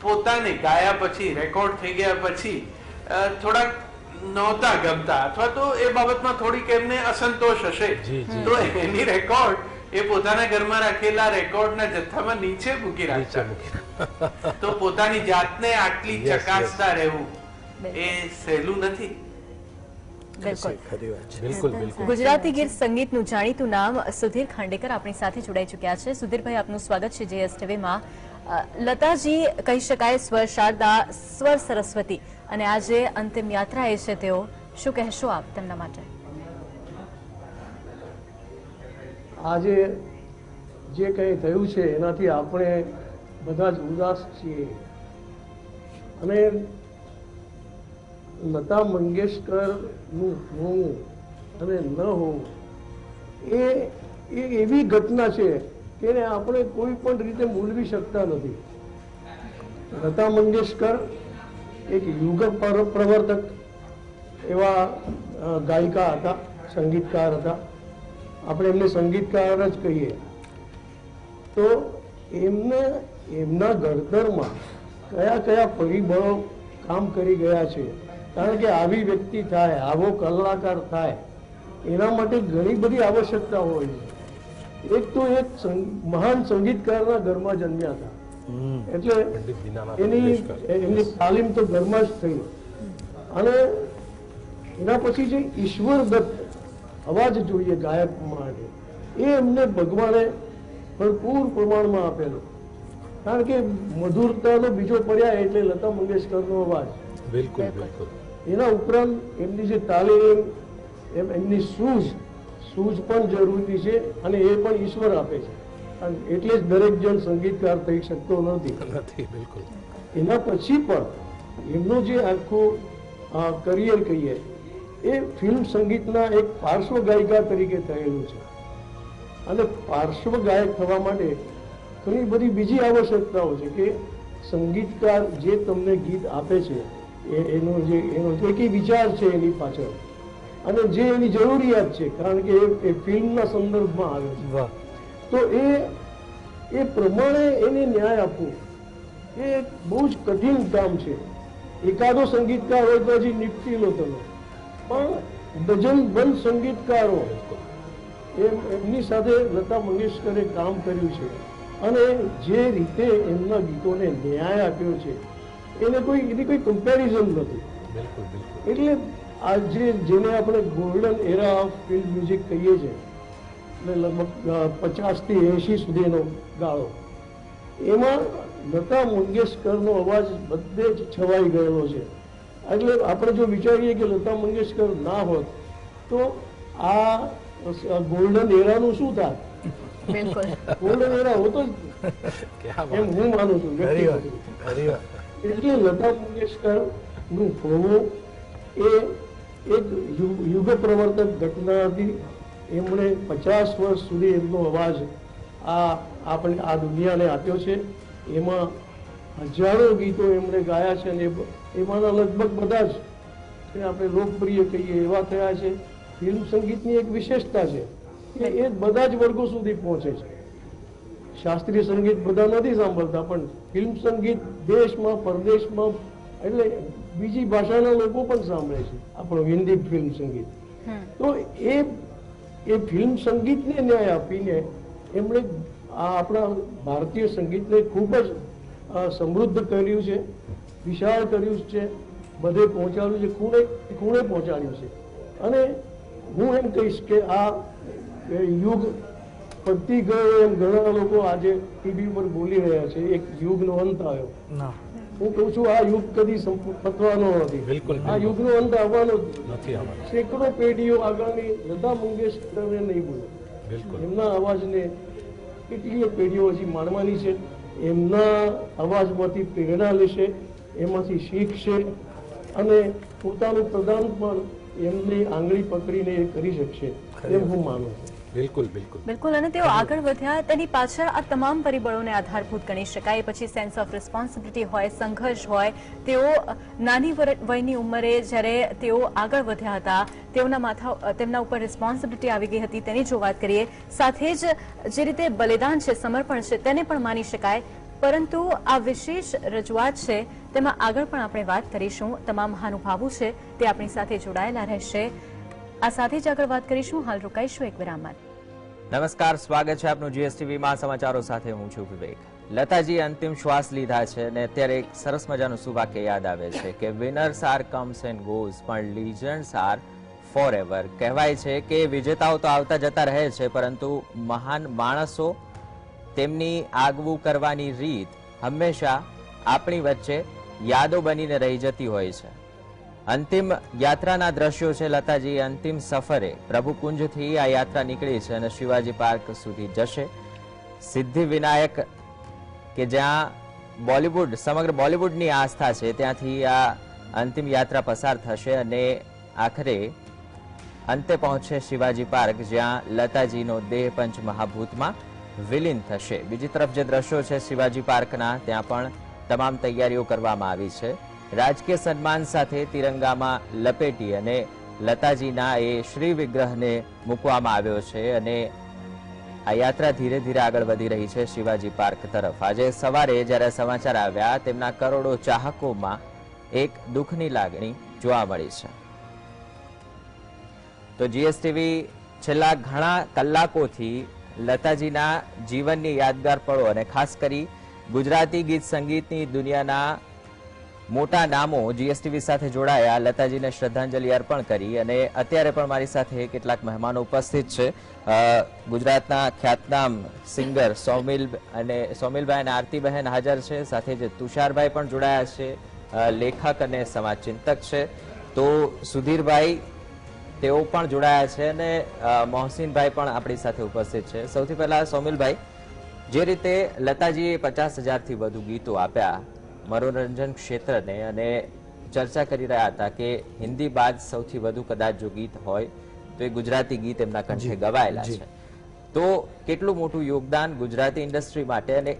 પોતાને ગાયા પછી, રેકોર્ડ થઈ ગયા પછી થોડાક નહોતા ગમતા, અથવા તો એ બાબતમાં થોડીક એમને અસંતોષ હશે, તો એની રેકોર્ડ એ પોતાના ઘરમાં રાખેલા રેકોર્ડના જથ્થામાં નીચે મૂકી રાખતા. તો પોતાની જાતને આટલી ચકાસતા રહેવું એ સહેલું નથી. ગુજરાતી ગીત સંગીતનું જાણીતું નામ સુધીર ખાંડેકર આપણી સાથે જોડાઈ ચુક્યા છે. સુધીરભાઈ, આપનું સ્વાગત છે JSTVમાં. લતાજી કહી શકાય સ્વર શારદા, સ્વર સરસ્વતી, અને આજે અંતિમ યાત્રા એ છે તેઓ, શું કહેશો આપ તેમના માટે? આજે જે કંઈ થયું છે એનાથી આપણે બધા જ ઉદાસ છીએ, અને લતા મંગેશકરનું હોવું અને ન હોવું એ એવી ઘટના છે કે એને આપણે કોઈ પણ રીતે મૂલવી શકતા નથી. લતા મંગેશકર એક યુગ પ્રવર્તક એવા ગાયિકા હતા, સંગીતકાર હતા, આપણે એમને સંગીતકાર જ કહીએ, તો એમને એમના ઘડતરમાં કયા કયા પરિબળો કામ કરી ગયા છે. કારણ કે આવી વ્યક્તિ થાય, આવો કલાકાર થાય, એના માટે ઘણી બધી આવશ્યકતા હોય છે. એક તો એક મહાન સંગીતકારના ઘરમાં જન્મ્યા હતા, એટલે એમની તાલીમ તો ઘરમાં જ થઈ, અને એના પછી જે ઈશ્વર દત્ત અવાજ જોઈએ ગાયક માટે, એ એમને ભગવાને ભરપૂર પ્રમાણમાં આપેલો. કારણ કે મધુરતાનો બીજો પર્યાય એટલે લતા મંગેશકરનો અવાજ. બિલકુલ બિલકુલ. એના ઉપરાંત એમની જે તાલીમ, એમની સૂઝ પણ જરૂરી છે, અને એ પણ ઈશ્વર આપે છે. એટલે જ દરેક જણ સંગીતકાર થઈ શકતો નથી. બિલકુલ. એના પછી પણ એમનું જે આખું કરિયર કહીએ એ ફિલ્મ સંગીતના એક પાર્શ્વ ગાયિકા તરીકે થયેલું છે. અને પાર્શ્વ ગાયક થવા માટે ઘણી બધી બીજી આવશ્યકતાઓ છે કે સંગીતકાર જે તમને ગીત આપે છે એનો જે કઈ વિચાર છે એની પાછળ, અને જે એની જરૂરિયાત છે, કારણ કે એ ફિલ્મના સંદર્ભમાં આવે છે, તો એ પ્રમાણે એને ન્યાય આપવો એ બહુ જ કઠિન કામ છે. એકાદો સંગીતકાર હોય તો હજી નિપટી લો તમે, પણ ડઝન બંધ સંગીતકારો એમની સાથે લતા મંગેશકરે કામ કર્યું છે, અને જે રીતે એમના ગીતોને ન્યાય આપ્યો છે એની કોઈ કમ્પેરિઝન નથી. એટલે આજે જેને આપણે golden era of film music કહીએ છીએ, લગભગ 50 થી 80 સુધીનો ગાળો, એમાં લતા મંગેશકરનો અવાજ બધે જ છવાઈ ગયેલો છે. એટલે આપણે જો વિચારીએ કે લતા મંગેશકર ના હોત તો આ ગોલ્ડન એરાનું શું થાય? ગોલ્ડન એરા હોતો જ એમ હું માનું છું. એટલે લતા મંગેશકર નું હોવું એ એક યુગ પ્રવર્તક ઘટના હતી. એમણે 50 વર્ષ સુધી એમનો અવાજ આપણે આ દુનિયાને આપ્યો છે. એમાં હજારો ગીતો એમણે ગાયા છે, અને એમાંના લગભગ બધા જ આપણે લોકપ્રિય કહીએ એવા થયા છે. ફિલ્મ સંગીતની એક વિશેષતા છે કે એ બધા જ વર્ગો સુધી પહોંચે છે. શાસ્ત્રીય સંગીત બધા નથી સાંભળતા, પણ ફિલ્મ સંગીત દેશમાં પરદેશમાં, એટલે બીજી ભાષાના લોકો પણ સાંભળે છે આપણું હિન્દી ફિલ્મ સંગીત. તો એ ફિલ્મ સંગીતને ન્યાય આપીને એમણે આપણા ભારતીય સંગીતને ખૂબ જ સમૃદ્ધ કર્યું છે, વિશાળ કર્યું છે, બધે પહોંચાડ્યું છે, ખૂણે પહોંચાડ્યું છે. અને હું એમ કહીશ કે આ યુગ પતી ગયો એમ ઘણા લોકો આજે ટીવી પર બોલી રહ્યા છે, એક યુગનો અંત આવ્યો. હું કહું છું આ યુગ કદી પતવાનો નથી. બિલકુલ. આ યુગનો અંત આવવાનો નથી. સેંકડો પેઢીઓ આગામી લતા મંગેશકરને નહીં ભૂલે. એમના અવાજને કેટલીય પેઢીઓ હજી માણવાની છે. એમના અવાજમાંથી પ્રેરણા લેશે, એમાંથી શીખશે, અને પોતાનું પ્રદાન પણ એમની આંગળી પકડીને એ કરી શકશે એમ હું માનું છું. બિલકુલ બિલકુલ બિલકુલ. અને તેઓ આગળ વધ્યા તેની પાછળ આ તમામ પરિબળોને આધારભૂત ગણી શકાય. પછી સેન્સ ઓફ રિસ્પોન્સિબિલિટી હોય, સંઘર્ષ હોય. તેઓ નાની વયની ઉંમરે જ્યારે તેઓ આગળ વધ્યા હતા, તેમના ઉપર રિસ્પોન્સિબિલિટી આવી ગઈ હતી, તેની જો વાત કરીએ, સાથે જ જે રીતે બલિદાન છે, સમર્પણ છે, તેને પણ માની શકાય. પરંતુ આ વિશેષ રજૂઆત છે તેમાં આગળ પણ આપણે વાત કરીશું. તમામ મહાનુભાવો છે તે આપણી સાથે જોડાયેલા રહેશે. આ સાથે જ આગળ વાત કરીશું. હાલ રોકાઈશું એક વિરામ બાદ. નમસ્કાર, સ્વાગત છે આપનું જીએસટીવીમાં. સમાચારો સાથે હું છું વિવેક. લતાજી અંતિમ શ્વાસ લીધા છે અને અત્યારે એક સરસ મજાનું સુવાક્ય યાદ આવે છે કે winners are comes and goes પણ લીજન્ડ્સ આર ફોર એવર. કહેવાય છે કે વિજેતાઓ તો આવતા જતા રહે છે, પરંતુ મહાન માણસો, તેમની આગવું કરવાની રીત હંમેશા આપણી વચ્ચે યાદો બનીને રહી જતી હોય છે. અંતિમ યાત્રાના દ્રશ્યો છે. લતાજી અંતિમ સફરે પ્રભુકુંજથી આ યાત્રા નીકળી છે અને શિવાજી પાર્ક સુધી જશે. સિદ્ધિ વિનાયક કે જ્યાં બોલિવૂડ, સમગ્ર બોલિવૂડની આસ્થા છે, ત્યાંથી આ અંતિમ યાત્રા પસાર થશે અને આખરે અંતે પહોંચશે શિવાજી પાર્ક, જ્યાં લતાજીનો દેહ પંચ મહાભૂતમાં વિલીન થશે. બીજી તરફ જે દ્રશ્યો છે શિવાજી પાર્કના, ત્યાં પણ તમામ તૈયારીઓ કરવામાં આવી છે. રાજકીય સન્માન સાથે તિરંગામાં લપેટી અને લતાજીના એ શ્રી વિગ્રહને મૂકવામાં આવ્યો છે અને આ યાત્રા ધીરે ધીરે આગળ વધી રહી છે શિવાજી પાર્ક તરફ. આજે સવારે જ્યારે સમાચાર આવ્યા તેમના કરોડો ચાહકોમાં એક દુઃખની લાગણી જોવા મળી છે. તો જીએસટીવી છેલ્લા ઘણા કલાકોથી લતાજીના જીવનની યાદગાર પળો અને ખાસ કરી ગુજરાતી ગીત સંગીતની દુનિયાના મોટા નામો જીએસટીવી સાથે જોડાયા, લતાજીને શ્રદ્ધાંજલિ અર્પણ કરી અને અત્યારે પણ મારી સાથે કેટલાક મહેમાનો ઉપસ્થિત છે. ગુજરાતના ખ્યાતનામ સિંગર સોમિલભાઈ અને આરતીબહેન હાજર છે, સાથે જ તુષારભાઈ પણ જોડાયા છે, લેખક અને સમાજ ચિંતક છે. તો સુધીરભાઈ તેઓ પણ જોડાયા છે અને મોહસિનભાઈ પણ આપણી સાથે ઉપસ્થિત છે. સૌથી પહેલા સોમિલભાઈ, જે રીતે લતાજીએ 50,000થી વધુ ગીતો આપ્યા મનોરંજન ક્ષેત્રને અને ચર્ચા કરી રહ્યા હતા કે હિન્દી બાદ સૌથી વધુ કદાચ જો ગીત હોય તો એ ગુજરાતી ગીત એમના કંઠે ગવાયેલા છે. તો કેટલું મોટું યોગદાન ગુજરાતી ઇન્ડસ્ટ્રી માટે, અને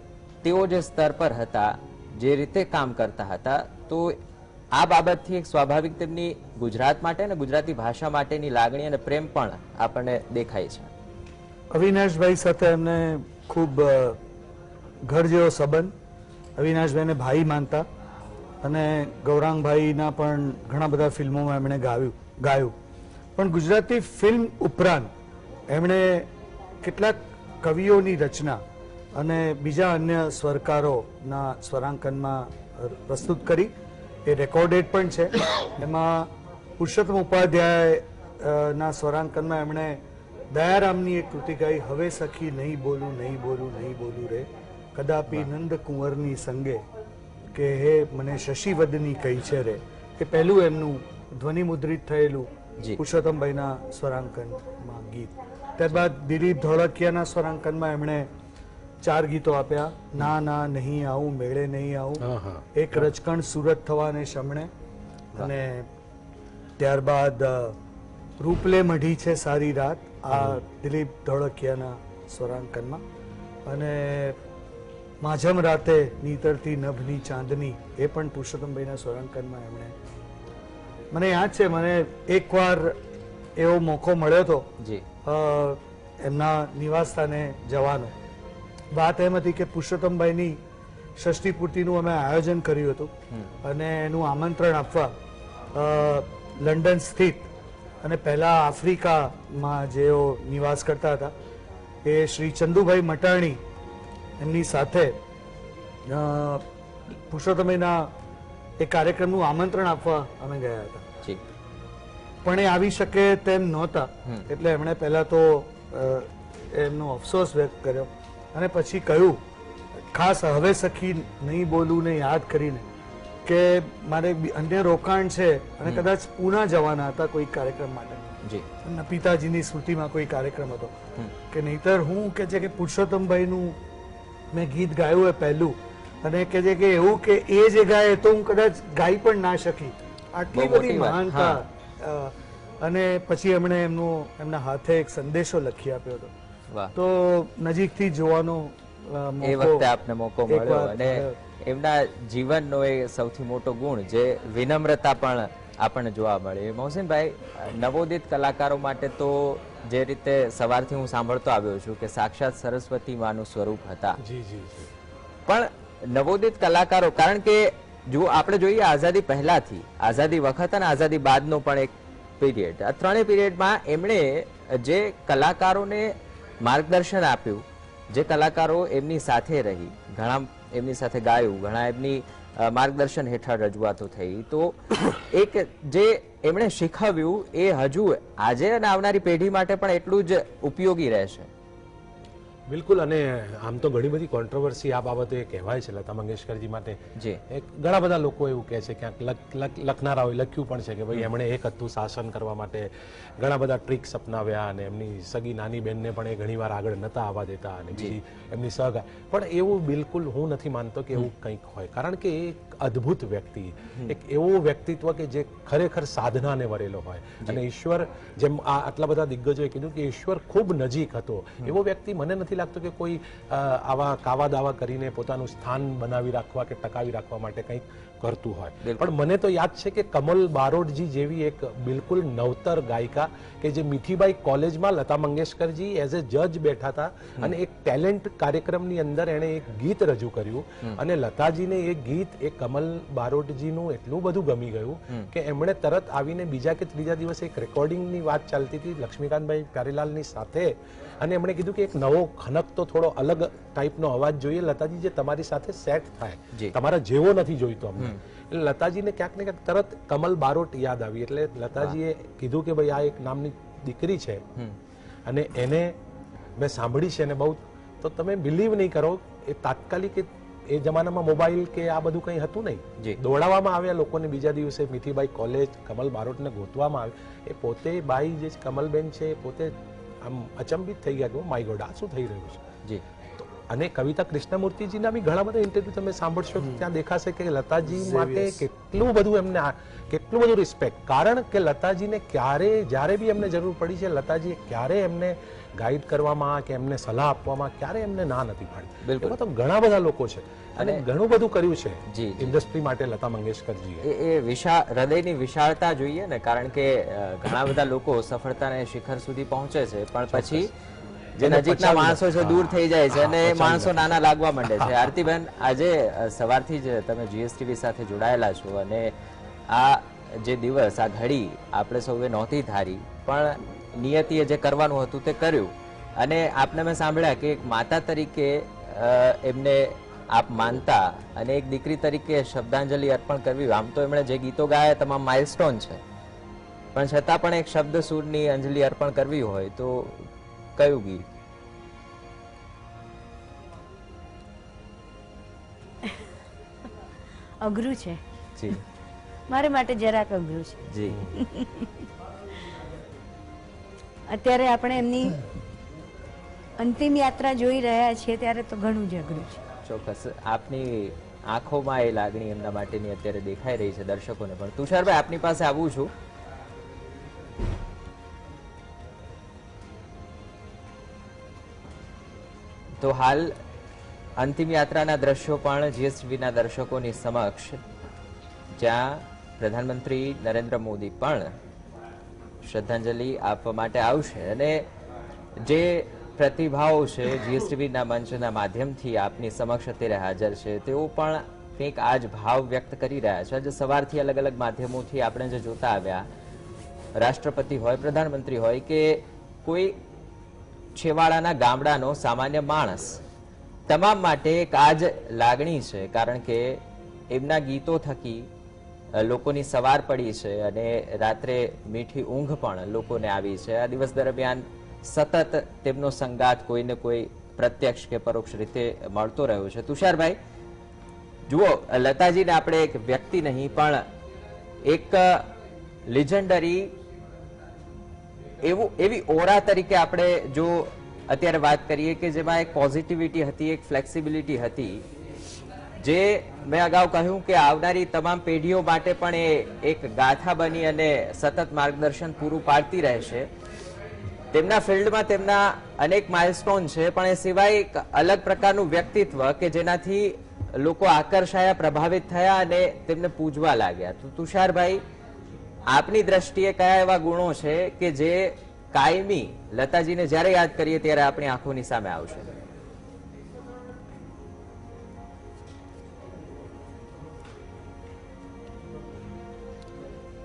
તેઓ જે સ્તર પર હતા, જે રીતે કામ કરતા હતા, તો આ બાબતથી એક સ્વાભાવિક તેમની ગુજરાત માટે અને ગુજરાતી ભાષા માટેની લાગણી અને પ્રેમ પણ આપણને દેખાય છે. અવિનાશભાઈ સાથે એમને ખૂબ ઘર જેવો સંબંધ, અવિનાશભાઈને ભાઈ માનતા અને ગૌરાંગભાઈના પણ ઘણા બધા ફિલ્મોમાં એમણે ગાયું. પણ ગુજરાતી ફિલ્મ ઉપરાંત એમણે કેટલાક કવિઓની રચના અને બીજા અન્ય સ્વરકારોના સ્વરાંકનમાં પ્રસ્તુત કરી. એ રેકોર્ડેડ પણ છે. એમાં પુરુષોત્તમ ઉપાધ્યાય ના સ્વરાંકનમાં એમણે દયારામની એક કૃતિ ગાઈ, હવે સખી નહીં બોલું નહીં બોલું નહીં બોલું રે, કદાપી નંદ કુંવરની સંગે કે હે મને શશિવદની કહી છે રે. એ પહેલું એમનું ધ્વનિ મુદ્રિત થયેલું પુરુષોત્તમભાઈના સ્વરાંકનમાં ગીત. ત્યારબાદ દિલીપ ધોળકિયાના સ્વરાંકનમાં એમણે 4 ગીતો આપ્યા. ના ના નહીં આવું, મેળે નહીં આવું, એક રચકણ સુરત થવાને શમણે, અને ત્યારબાદ રૂપલે મઢી છે સારી રાત, આ દિલીપ ધોળકિયાના સ્વરાંકનમાં, અને માઝમ રાતે નીતરતી નભની ચાંદની એ પણ પુરુષોત્તમભાઈના સ્વરાંકનમાં એમણે. મને યાદ છે, મને એકવાર એવો મોકો મળ્યો હતો એમના નિવાસ સ્થાને જવાનો. વાત એમ હતી કે પુરુષોત્તમભાઈની ષષ્ઠી પૂર્તિનું અમે આયોજન કર્યું હતું અને એનું આમંત્રણ આપવા લંડન સ્થિત અને પહેલા આફ્રિકામાં જેઓ નિવાસ કરતા હતા એ શ્રી ચંદુભાઈ મટાણી એમની સાથે પુરુષોત્તમભાઈના એ કાર્યક્રમનું આમંત્રણ આપવા અમે ગયા હતા. પણ એ આવી શકે તેમ નહોતા, એટલે એમણે પહેલા તો એમનો અફસોસ વ્યક્ત કર્યો અને પછી કહ્યું, ખાસ હવે સખી નહીં બોલું ને યાદ કરીને, કે મારે અન્ય રોકાણ છે અને કદાચ પૂના જવાના હતા કોઈ કાર્યક્રમ માટે, પિતાજીની સ્મૃતિમાં કોઈ કાર્યક્રમ હતો, કે નહીતર હું કે છે કે પુરુષોત્તમભાઈનું મેં ગીત ગાયું એ પહેલું, અને કે છે કે એવું કે એ જે ગાય તો હું કદાચ ગાઈ પણ ના શકી, આટલી બધી મહાનતા. અને પછી એમણે એમના હાથે એક સંદેશો લખી આપ્યો હતો. તો નજીકથી જોવાનો એ વખતે આપને મોકો મળ્યો, અને એમના જીવનનો એ સૌથી મોટો ગુણ જે વિનમ્રતા પણ આપણને જોવા મળે. મોહસિનભાઈ, નવોદિત કલાકારો માટે તો જે રીતે સવારથી હું સાંભળતો આવ્યો છું કે સાક્ષાત સરસ્વતી માનું સ્વરૂપ હતા, પણ નવોદિત કલાકારો, કારણ કે જો આપણે જોઈએ આઝાદી પહેલાથી, આઝાદી વખત અને આઝાદી બાદનો પણ એક પીરિયડ, આ ત્રણેય પીરિયડમાં એમણે જે કલાકારોને માર્ગદર્શન આપ્યું, જે કલાકારો એમની સાથે રહી, ઘણા એમની સાથે ગાયું, ઘણા એમની માર્ગદર્શન હેઠળ રજૂઆતો થઈ, તો એક જે એમણે શીખવ્યું એ હજુ આજે અને આવનારી પેઢી માટે પણ એટલું જ ઉપયોગી રહેશે. બિલકુલ. અને આમ તો ઘણી બધી કોન્ટ્રોવર્સી આ બાબતે કહેવાય છે લતા મંગેશકરજી માટે. ઘણા બધા લોકો એવું કહે છે, ક્યાંક લખનારાઓએ લખ્યું પણ છે કે ભાઈ એમણે એક હતું શાસન કરવા માટે ઘણા બધા ટ્રિક્સ અપનાવ્યા, અને એમની સગી નાની બહેનને પણ એ ઘણીવાર આગળ નતા આવવા દેતા, અને બીજી એમની સહગા. પણ એવું બિલકુલ હું નથી માનતો કે એવું કંઈક હોય, કારણ કે એક અદ્ભુત વ્યક્તિ, એક એવો વ્યક્તિત્વ કે જે ખરેખર સાધનાને વરેલો હોય, અને ઈશ્વર, જેમ આટલા બધા દિગ્ગજોએ કીધું કે ઈશ્વર ખૂબ નજીક હતો, એવો વ્યક્તિ મને નથી લાગતું કે કોઈ આવા કાવા દાવા કરીને પોતાનું સ્થાન બનાવી રાખવા કે ટકાવી રાખવા માટે કંઈક કરતું હોય. પણ મને તો યાદ છે કે કમલ બારોટજી જેવી એક બિલકુલ નવતર ગાયિકા કે જે મીઠીબાઈ કોલેજમાં લતા મંગેશકરજી એઝ એ જજ બેઠા હતા અને એક ટેલેન્ટ કાર્યક્રમની અંદર એણે એક ગીત રજૂ કર્યું અને લતાજીને એ ગીત એ કમલ બારોટજીનું એટલું બધું ગમી ગયું કે એમણે તરત આવીને બીજા કે ત્રીજા દિવસે એક રેકોર્ડિંગની વાત ચાલતી હતી લક્ષ્મીકાંતભાઈ પ્યારેલાલની સાથે અને એમણે કીધું કે એક નવો ખનકતો થોડો અલગ ટાઈપનો અવાજ જોઈએ લતાજી જે તમારી સાથે સેટ થાય, તમારા જેવો નથી જોઈતો અમને. એટલે લતાજીને ક્યાંક ને ક્યાંક તરત કમલ બારોટ યાદ આવી એટલે લતાજીએ કીધું કે ભાઈ આ એક નામની દીકરી છે અને એને મેં સાંભળી છે અને બહુ, તો તમે બિલીવ નહીં કરો એ તાત્કાલિક એ જમાનામાં મોબાઈલ કે આ બધું કંઈ હતું નહીં, દોડાવવામાં આવ્યા લોકોને બીજા દિવસે મીઠીબાઈ કોલેજ કમલ બારોટને ગોતવામાં આવે. એ પોતે બાઈ જે કમલબેન છે એ પોતે આમ અચંબિત થઈ ગયા કે માય ગોડ આ શું થઈ રહ્યું છે. અને કવિતા કૃષ્ણમૂર્તિજીના બી ઘણા બધા ઇન્ટરવ્યુ તમે સાંભળશો ત્યાં દેખાશે કે લતાજી માટે કેટલું બધું એમને કેટલું બધું રિસ્પેક્ટ, કારણ કે લતાજીને ક્યારે જ્યારે બી એમને જરૂર પડી છે લતાજીએ ક્યારે એમને ગાઈડ કરવામાં કે એમને સલાહ આપવામાં ક્યારે એમને ના નથી પાડી. એમાં તો ઘણા બધા લોકો છે અને ઘણું બધું કર્યું છે ઇન્ડસ્ટ્રી માટે લતા મંગેશકરજીએ. એ વિશાળ હૃદયની વિશાળતા જોઈએ ને, કારણ કે ઘણા બધા લોકો સફળતાના શિખર સુધી પહોંચે છે પણ પછી જે નજીકના માણસો છે દૂર થઈ જાય છે અને માણસો નાના લાગવા માંડે છે. આરતીબેન, આજે સવારથી જ તમે જીએસટીવી સાથે જોડાયેલા છો અને આ જે દિવસ આ ઘડી આપણે સૌએ નહોતી ધારી પણ નિયતિએ જે કરવાનું હતું તે કર્યું અને આપને મેં સાંભળ્યા કે એક માતા તરીકે એમને આપ માનતા અને એક દીકરી તરીકે શબ્દાંજલિ અર્પણ કરવી. આમ તો એમણે જે ગીતો ગાયા તમામ માઇલસ્ટોન છે પણ છતાં પણ એક શબ્દ સૂરની અંજલિ અર્પણ કરવી હોય તો કયું ગીત? અઘરું છે જી, મારે માટે જરાક અઘરું છે જી. અત્યારે આપણે એમની અંતિમ યાત્રા જોઈ રહ્યા છીએ ત્યારે તો ઘણું જ અઘરું છે. ચોક્કસ આપની આંખોમાં એ લાગણી એમના માટેની અત્યારે દેખાઈ રહી છે દર્શકોને પણ. તુષારભાઈ, આપની પાસે આવું છું. તો હાલ અંતિમ યાત્રાના દ્રશ્યો પણ જીએસટીવીના દર્શકોની સમક્ષ, જ્યાં પ્રધાનમંત્રી નરેન્દ્ર મોદી પણ શ્રદ્ધાંજલિ આપવા માટે આવશે અને જે પ્રતિભાઓ છે જીએસટીવીના મંચના માધ્યમથી આપની સમક્ષ અત્યારે હાજર છે તેઓ પણ કંઈક આ જ ભાવ વ્યક્ત કરી રહ્યા છે. આજે સવારથી અલગ અલગ માધ્યમોથી આપણે જે જોતા આવ્યા, રાષ્ટ્રપતિ હોય, પ્રધાનમંત્રી હોય કે કોઈ છેવાડાના ગામડાનો સામાન્ય માણસ, તમામ માટે એક આ જ લાગણી છે કારણ કે એમના ગીતો થકી લોકોની સવાર પડી છે અને રાત્રે મીઠી ઊંઘ પણ લોકોને આવી છે. આ દિવસ દરમિયાન સતત તેમનો સંગાત કોઈને કોઈ પ્રત્યક્ષ કે પરોક્ષ રીતે મળતો રહ્યો છે. તુષારભાઈ, જુઓ, લતાજીને આપણે એક વ્યક્તિ નહીં પણ એક લિજેન્ડરી એવી ઓરા તરીકે આપણે જો અત્યારે વાત કરીએ કે જેમાં એક પોઝિટિવિટી હતી, એક ફ્લેક્સિબિલિટી હતી, જે મેં અગાઉ કહ્યું કે આવનારી તમામ પેઢીઓ માટે પણ એ એક ગાથા બની અને સતત માર્ગદર્શન પૂરું પાડતી રહેશે. તેમના ફિલ્ડમાં તેમના અનેક માઇલસ્ટોન છે પણ એ સિવાય એક અલગ પ્રકારનું વ્યક્તિત્વ કે જેનાથી લોકો આકર્ષાયા, પ્રભાવિત થયા અને તેમને પૂજવા લાગ્યા. તો તુષારભાઈ, આપની દ્રષ્ટિએ કયા એવા ગુણો છે કે જે કાયમી લતાજીને જ્યારે યાદ કરીએ ત્યારે આપણી આંખોની સામે આવશે?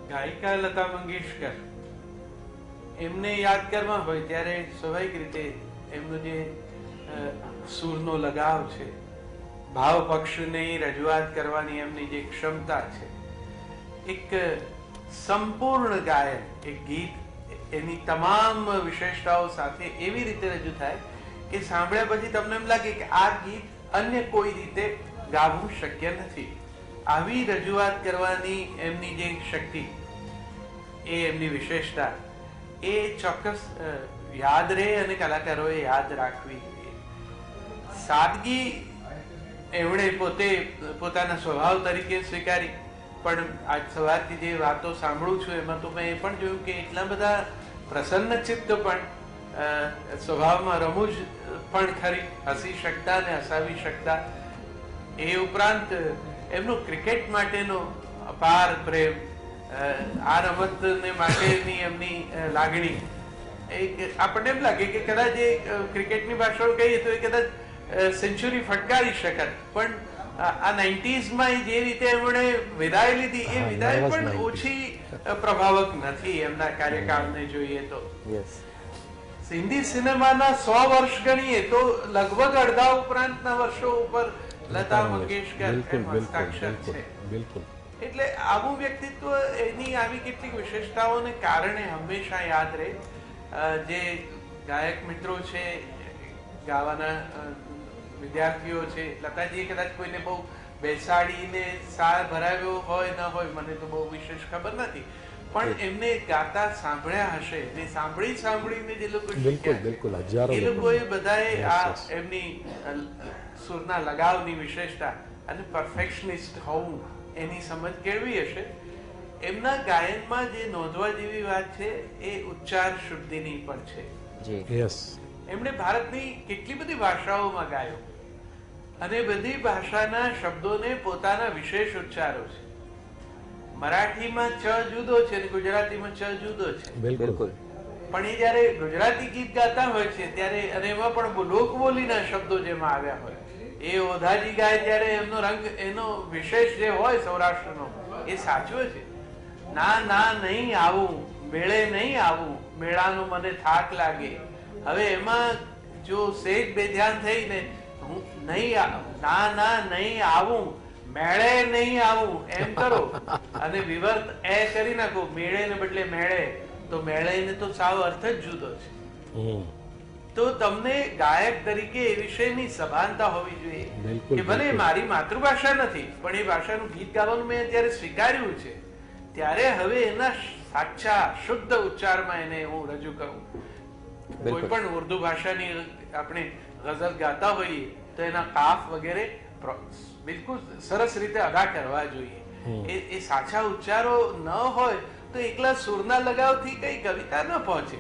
ગાયિકા લતા મંગેશકર, એમને યાદ કરવા હોય ત્યારે સ્વાભાવિક રીતે એમનો જે સૂરનો લગાવ છે, ભાવ પક્ષની રજૂઆત કરવાની એમની જે ક્ષમતા છે, એક સંપૂર્ણ ગાયન, એક ગીત એની તમામ વિશેષતાઓ સાથે એવી રીતે રજૂ થાય કે સાંભળ્યા પછી તમને એમ લાગે કે આ ગીત અન્ય કોઈ રીતે ગાવું શક્ય નથી. આવી રજૂઆત કરવાની એમની જે શક્તિ, એ એમની વિશેષતા, એ ચોક્કસ યાદ રહે અને કલાકારોએ યાદ રાખવી જોઈએ. સાદગી એમણે પોતે પોતાના સ્વભાવ તરીકે સ્વીકારી, પણ આજ સવારથી જે વાતો સાંભળું છું એમાં તો મેં એ પણ જોયું કે એટલા બધા પ્રસન્ન ચિત્ત પણ સ્વભાવમાં રમૂજ પણ ખરી, હસી શકતા ને હસાવી શકતા. એ ઉપરાંત એમનો ક્રિકેટ માટેનો અપાર પ્રેમ, આ રમતને માટેની એમની લાગણી, આપણને એમ લાગે કે કદાચ એ ક્રિકેટની ભાષામાં કહીએ તો એ કદાચ સેન્ચુરી ફટકારી શકત, પણ આ 90s માં જે રીતે એમણે વિદાય લીધી, એ વિદાય પણ ઓછી પ્રભાવક નથી એમના કાર્યકાળને જોઈએ તો. હિન્દી સિનેમાના 100 વર્ષ ગણીએ તો લગભગ અડધા ઉપરાંતના વર્ષો ઉપર લતા મંગેશકર હસ્તાક્ષર છે. એટલે આવું વ્યક્તિત્વ, એની આવી કેટલીક વિશેષતાઓને કારણે હંમેશા યાદ રહે. જે ગાયક મિત્રો છે, ગાવાના વિદ્યાર્થીઓ છે, લતાજીએ કદાચ કોઈને બહુ બેસાડીને સાર ભરાવ્યો હોય ન હોય, મને તો બહુ વિશેષ ખબર નથી, પણ એમને ગાતા સાંભળ્યા હશે ને સાંભળીને જે લોકો એ લોકોએ બધાએ આ એમની સુરના લગાવની વિશેષતા અને પરફેક્શનિસ્ટ હોવું એની સમજ કેળવી હશે. એમના ગાયનમાં જે નોંધવા જેવી વાત છે એ ઉચ્ચાર શુદ્ધિની પણ છે. એમણે ભારતની કેટલી બધી ભાષાઓમાં ગાયો અને બધી ભાષાના શબ્દોને પોતાના વિશેષ ઉચ્ચારો છે. મરાઠીમાં ચ જુદો છે અને ગુજરાતીમાં ચ જુદો છે. બિલકુલ. પણ એ જયારે ગુજરાતી ગીત ગાતા હોય છે ત્યારે, અને એમાં પણ લોકબોલીના શબ્દો જેમાં આવ્યા હોય, એ ઓધાજી ગાય ત્યારે એમનો રંગ, એનો વિશેષ જે હોય સૌરાષ્ટ્રનો, એ સાચવો છે. ના ના નહીં આવું, મેળે નહીં આવું, મેળાનો મને થાક લાગે. હવે એમાં જો સેજ બેધ્યાન થઈને હું નહીં, ના ના નહીં આવું, મેળે નહીં આવું એમ કરો અને વિવર્ત એ કરી નાખો, મેળે ને બદલે મેળે, તો મેળે ને તો સાવ અર્થ જ જુદો છે. તો તમને ગાયક તરીકે એ વિષયની સભાનતા હોવી જોઈએ કે ભલે મારી માતૃભાષા નથી, પણ એ ભાષાનું ગીત ગાવાનું મેં અત્યારે સ્વીકાર્યું છે, ત્યારે હવે એના સાચા શુદ્ધ ઉચ્ચારમાં એને હું રજૂ કરું. કોઈ પણ ઉર્દુ ભાષાની આપણે ગઝલ ગાતા હોઈએ તો એના કાફ વગેરે બિલકુલ સરસ રીતે અદા કરવા જોઈએ. એ સાચા ઉચ્ચારો ન હોય તો એકલા સુરના લગાવથી કઈ કવિતા ન પહોંચે.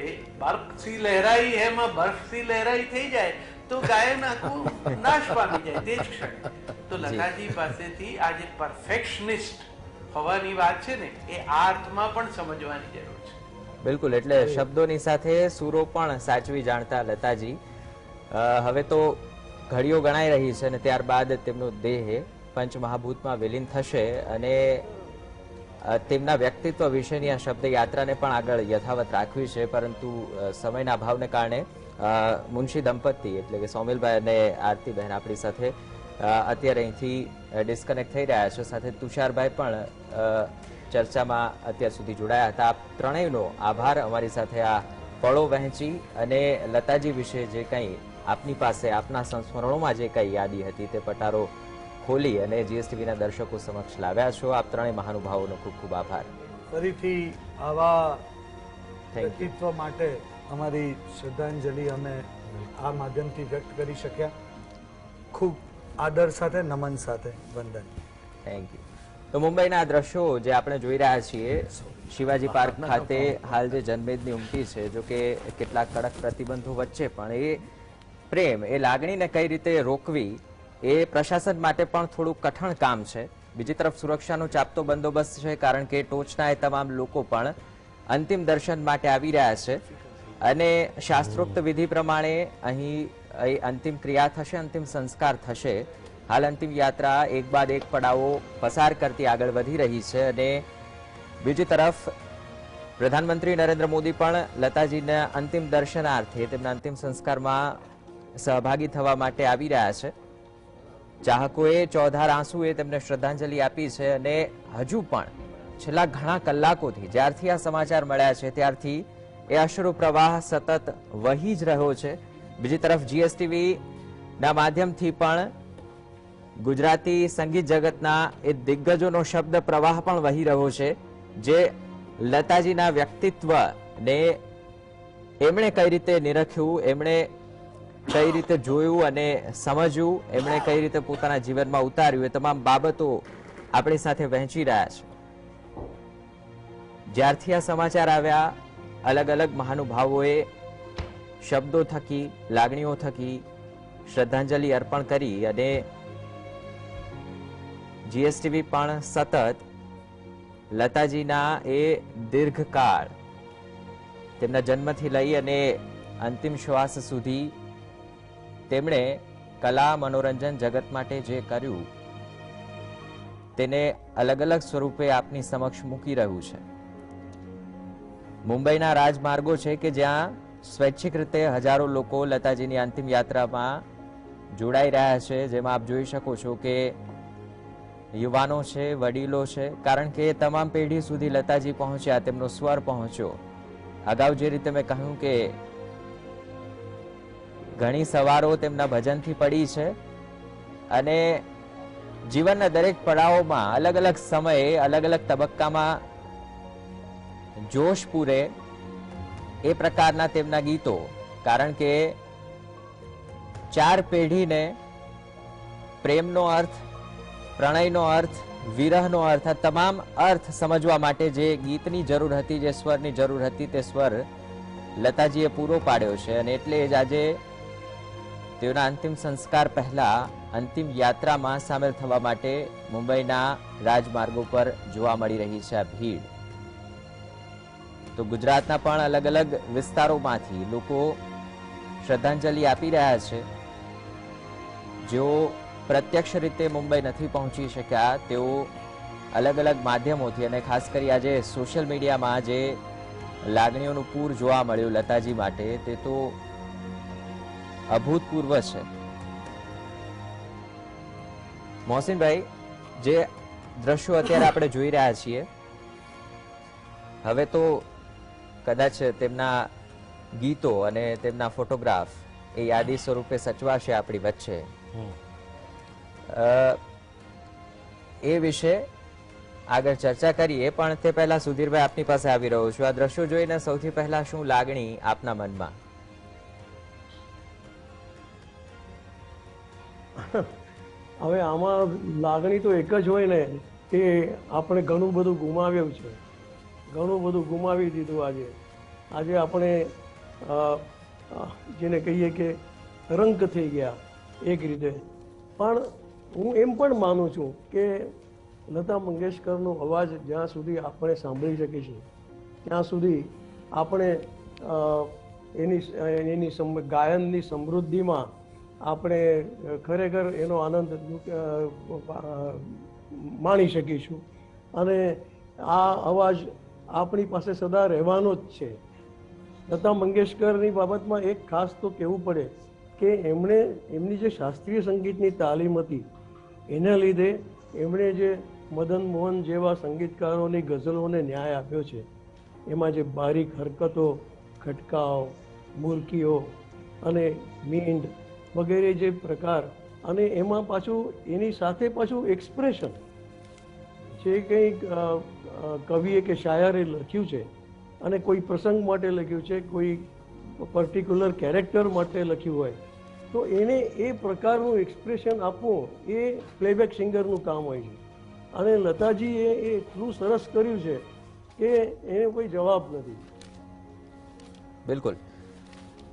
એ બરફથી લહેરાઈ એમાં બરફથી લહેરાઈ થઈ જાય તો ગાયન આખું નાશ પામી જાય તે જ ક્ષણે. તો લતાજી પાસેથી આ જે પરફેક્શનિસ્ટ હોવાની વાત છે ને, એ આ અર્થમાં પણ સમજવાની જરૂર છે. બિલકુલ. એટલે શબ્દોની સાથે સુરો પણ સાચવી જાણતા લતાજી હવે તો ઘડીઓ ગણાઈ રહી છે અને ત્યારબાદ તેમનો દેહ પંચમહાભૂતમાં વિલીન થશે અને તેમના વ્યક્તિત્વ વિશેની આ શબ્દ યાત્રાને પણ આગળ યથાવત રાખવી છે, પરંતુ સમયના અભાવને કારણે મુનશી દંપતી એટલે કે સોમિલભાઈ અને આરતીબહેન આપણી સાથે અત્યારે અહીંથી ડિસ્કનેક્ટ થઈ રહ્યા છે. સાથે તુષારભાઈ પણ ચર્ચામાં અત્યાર સુધી જોડાયા હતા. આપ ત્રણેયનો આભાર અમારી સાથે આ પળો વહેંચી અને લતાજી વિશે જે કંઈ આપની પાસે આપના સંસ્મરણોમાં જે કંઈ યાદી હતી તે પટારો ખોલી અને જીએસટીવીના દર્શકો સમક્ષ લાવ્યા છો. આપ ત્રણેય મહાનુભાવોનો ખૂબ ખૂબ આભાર. ફરીથી આવા વ્યક્તિત્વ માટે અમારી શ્રદ્ધાંજલિ અમે આ માધ્યમથી વ્યક્ત કરી શક્યા. ખૂબ આદર સાથે, નમન સાથે, વંદન. Thank you. તો મુંબઈના દ્રશ્યો જે આપણે જોઈ રહ્યા છીએ, શિવાજી પાર્ક ખાતે હાલ જે જનમેદની ઉમટી છે, જો કે કેટલાક કડક પ્રતિબંધો વચ્ચે પણ એ પ્રેમ, એ લાગણીને કઈ રીતે રોકવી એ પ્રશાસન માટે પણ થોડું કઠણ કામ છે. બીજી તરફ સુરક્ષાનો ચાપતો બંદોબસ્ત છે, કારણ કે ટોચના એ તમામ લોકો પણ અંતિમ દર્શન માટે આવી રહ્યા છે અને શાસ્ત્રોક્ત વિધિ પ્રમાણે અહીં અંતિમ ક્રિયા થશે, અંતિમ સંસ્કાર થશે. હાલ અંતિમ યાત્રા એક બાદ એક પડાવો પસાર કરતી આગળ વધી રહી છે અને બીજી તરફ પ્રધાનમંત્રી નરેન્દ્ર મોદી પણ લતાજીના અંતિમ દર્શનાર્થે તેમના અંતિમ સંસ્કારમાં સહભાગી થવા માટે આવી રહ્યા છે. ચાહકોએ ચોધાર આંસુએ તેમને શ્રદ્ધાંજલિ આપી છે અને હજુ પણ છેલ્લા ઘણા કલાકોથી જ્યારથી આ સમાચાર મળ્યા છે ત્યારથી એ અશ્રુ પ્રવાહ સતત વહી જ રહ્યો છે. બીજી તરફ જીએસટીવી ના માધ્યમથી પણ ગુજરાતી સંગીત જગતના એ દિગ્ગજોનો શબ્દ પ્રવાહ પણ વહી રહ્યો છે, જે લતાજીના વ્યક્તિત્વને એમણે કઈ રીતે નિરખ્યું, એમણે કઈ રીતે જોયું અને સમજ્યું, એમણે કઈ રીતે પોતાના જીવનમાં ઉતાર્યું, એ તમામ બાબતો આપણી સાથે વહેંચી રહ્યા છે. જ્યારથી આ સમાચાર આવ્યા, અલગ અલગ મહાનુભાવોએ શબ્દો થકી, લાગણીઓ થકી શ્રદ્ધાંજલિ અર્પણ કરી અને જીએસટીવી પણ સતત લતાજીના એ દીર્ઘકાળ તેમના જન્મથી લઈ અને અંતિમ શ્વાસ સુધી તેમણે કલા મનોરંજન જગત માટે જે કર્યું તેને અલગ અલગ સ્વરૂપે આપની સમક્ષ મૂકી રહ્યું છે. મુંબઈના રાજમાર્ગો છે કે જ્યાં સ્વૈચ્છિક રીતે હજારો લોકો લતાજીની અંતિમ યાત્રામાં જોડાઈ રહ્યા છે, જેમાં આપ જોઈ શકો છો કે યુવાનો છે, વડીલો છે, કારણ કે તમામ પેઢી સુધી લતાજી પહોંચ્યા, તેમનો સ્વર પહોંચ્યો. અગાઉ જે રીતે મેં કહ્યું કે ઘણી સવારો તેમના ભજનથી પડી છે અને જીવનના દરેક પડાવોમાં અલગ અલગ સમયે અલગ અલગ તબક્કામાં જોશ પૂરે એ પ્રકારના તેમના ગીતો, કારણ કે 4 પેઢીને પ્રેમનો અર્થ, પ્રણયનો અર્થ, વિરહનો અર્થ, આ તમામ અર્થ સમજવા માટે જે ગીતની જરૂર હતી, જે સ્વરની જરૂર હતી, તે સ્વર લતાજીએ પૂરો પાડ્યો છે. અને એટલે જ આજે તેઓના અંતિમ સંસ્કાર પહેલા અંતિમ યાત્રામાં સામેલ થવા માટે મુંબઈના રાજમાર્ગો પર જોવા મળી રહી છે આ ભીડ. તો ગુજરાતના પણ અલગ અલગ વિસ્તારોમાંથી લોકો શ્રદ્ધાંજલિ આપી રહ્યા છે. જેઓ પ્રત્યક્ષ રીતે મુંબઈ નથી પહોંચી શક્યા, તેઓ અલગ અલગ માધ્યમોથી અને ખાસ કરી આજે સોશિયલ મીડિયામાં જે લાગણીઓનું પૂર જોવા મળ્યું લતાજી માટે, તે તો અભૂતપૂર્વ છે. મોહસિનભાઈ, જે દ્રશ્યો અત્યારે આપણે જોઈ રહ્યા છીએ, હવે તો કદાચ તેમના ગીતો અને તેમના ફોટોગ્રાફ એ યાદી સ્વરૂપે સચવાશે આપણી વચ્ચે. એ વિશે આગળ ચર્ચા કરીએ, પણ તે પહેલા સુધીરભાઈ આપની પાસે આવી રહ્યો છું. આ દ્રશ્યો જોઈને સૌથી પહેલા શું લાગણી આપના મનમાં? હવે આમાં લાગણી તો એક જ હોય ને કે આપણે ઘણું બધું ગુમાવ્યું છે, ઘણું બધું ગુમાવી દીધું. આજે આપણે જેને કહીએ કે રંક થઈ ગયા એક રીતે. પણ હું એમ પણ માનું છું કે લતા મંગેશકરનો અવાજ જ્યાં સુધી આપણે સાંભળી શકીશું ત્યાં સુધી આપણે એની ગાયનની સમૃદ્ધિમાં આપણે ખરેખર એનો આનંદ માણી શકીશું. અને આ અવાજ આપણી પાસે સદા રહેવાનો જ છે. લતા મંગેશકરની બાબતમાં એક ખાસ તો કહેવું પડે કે એમની જે શાસ્ત્રીય સંગીતની તાલીમ હતી એના લીધે એમણે જે મદન મોહન જેવા સંગીતકારોની ગઝલોને ન્યાય આપ્યો છે. એમાં જે બારીક હરકતો, ખટકાઓ, મુરકીઓ અને મીંડ વગેરે જે પ્રકાર, અને એમાં પાછું એની સાથે પાછું એક્સપ્રેશન, જે કંઈક કવિએ કે શાયરે લખ્યું છે અને કોઈ પ્રસંગ માટે લખ્યું છે, કોઈ પર્ટિક્યુલર કેરેક્ટર માટે લખ્યું હોય, તો એને એ પ્રકારનું એક્સપ્રેશન આપવું એ પ્લેબેક સિંગરનું કામ હોય છે. અને લતાજીએ એ એટલું સરસ કર્યું છે કે એને કોઈ જવાબ નથી. બિલકુલ.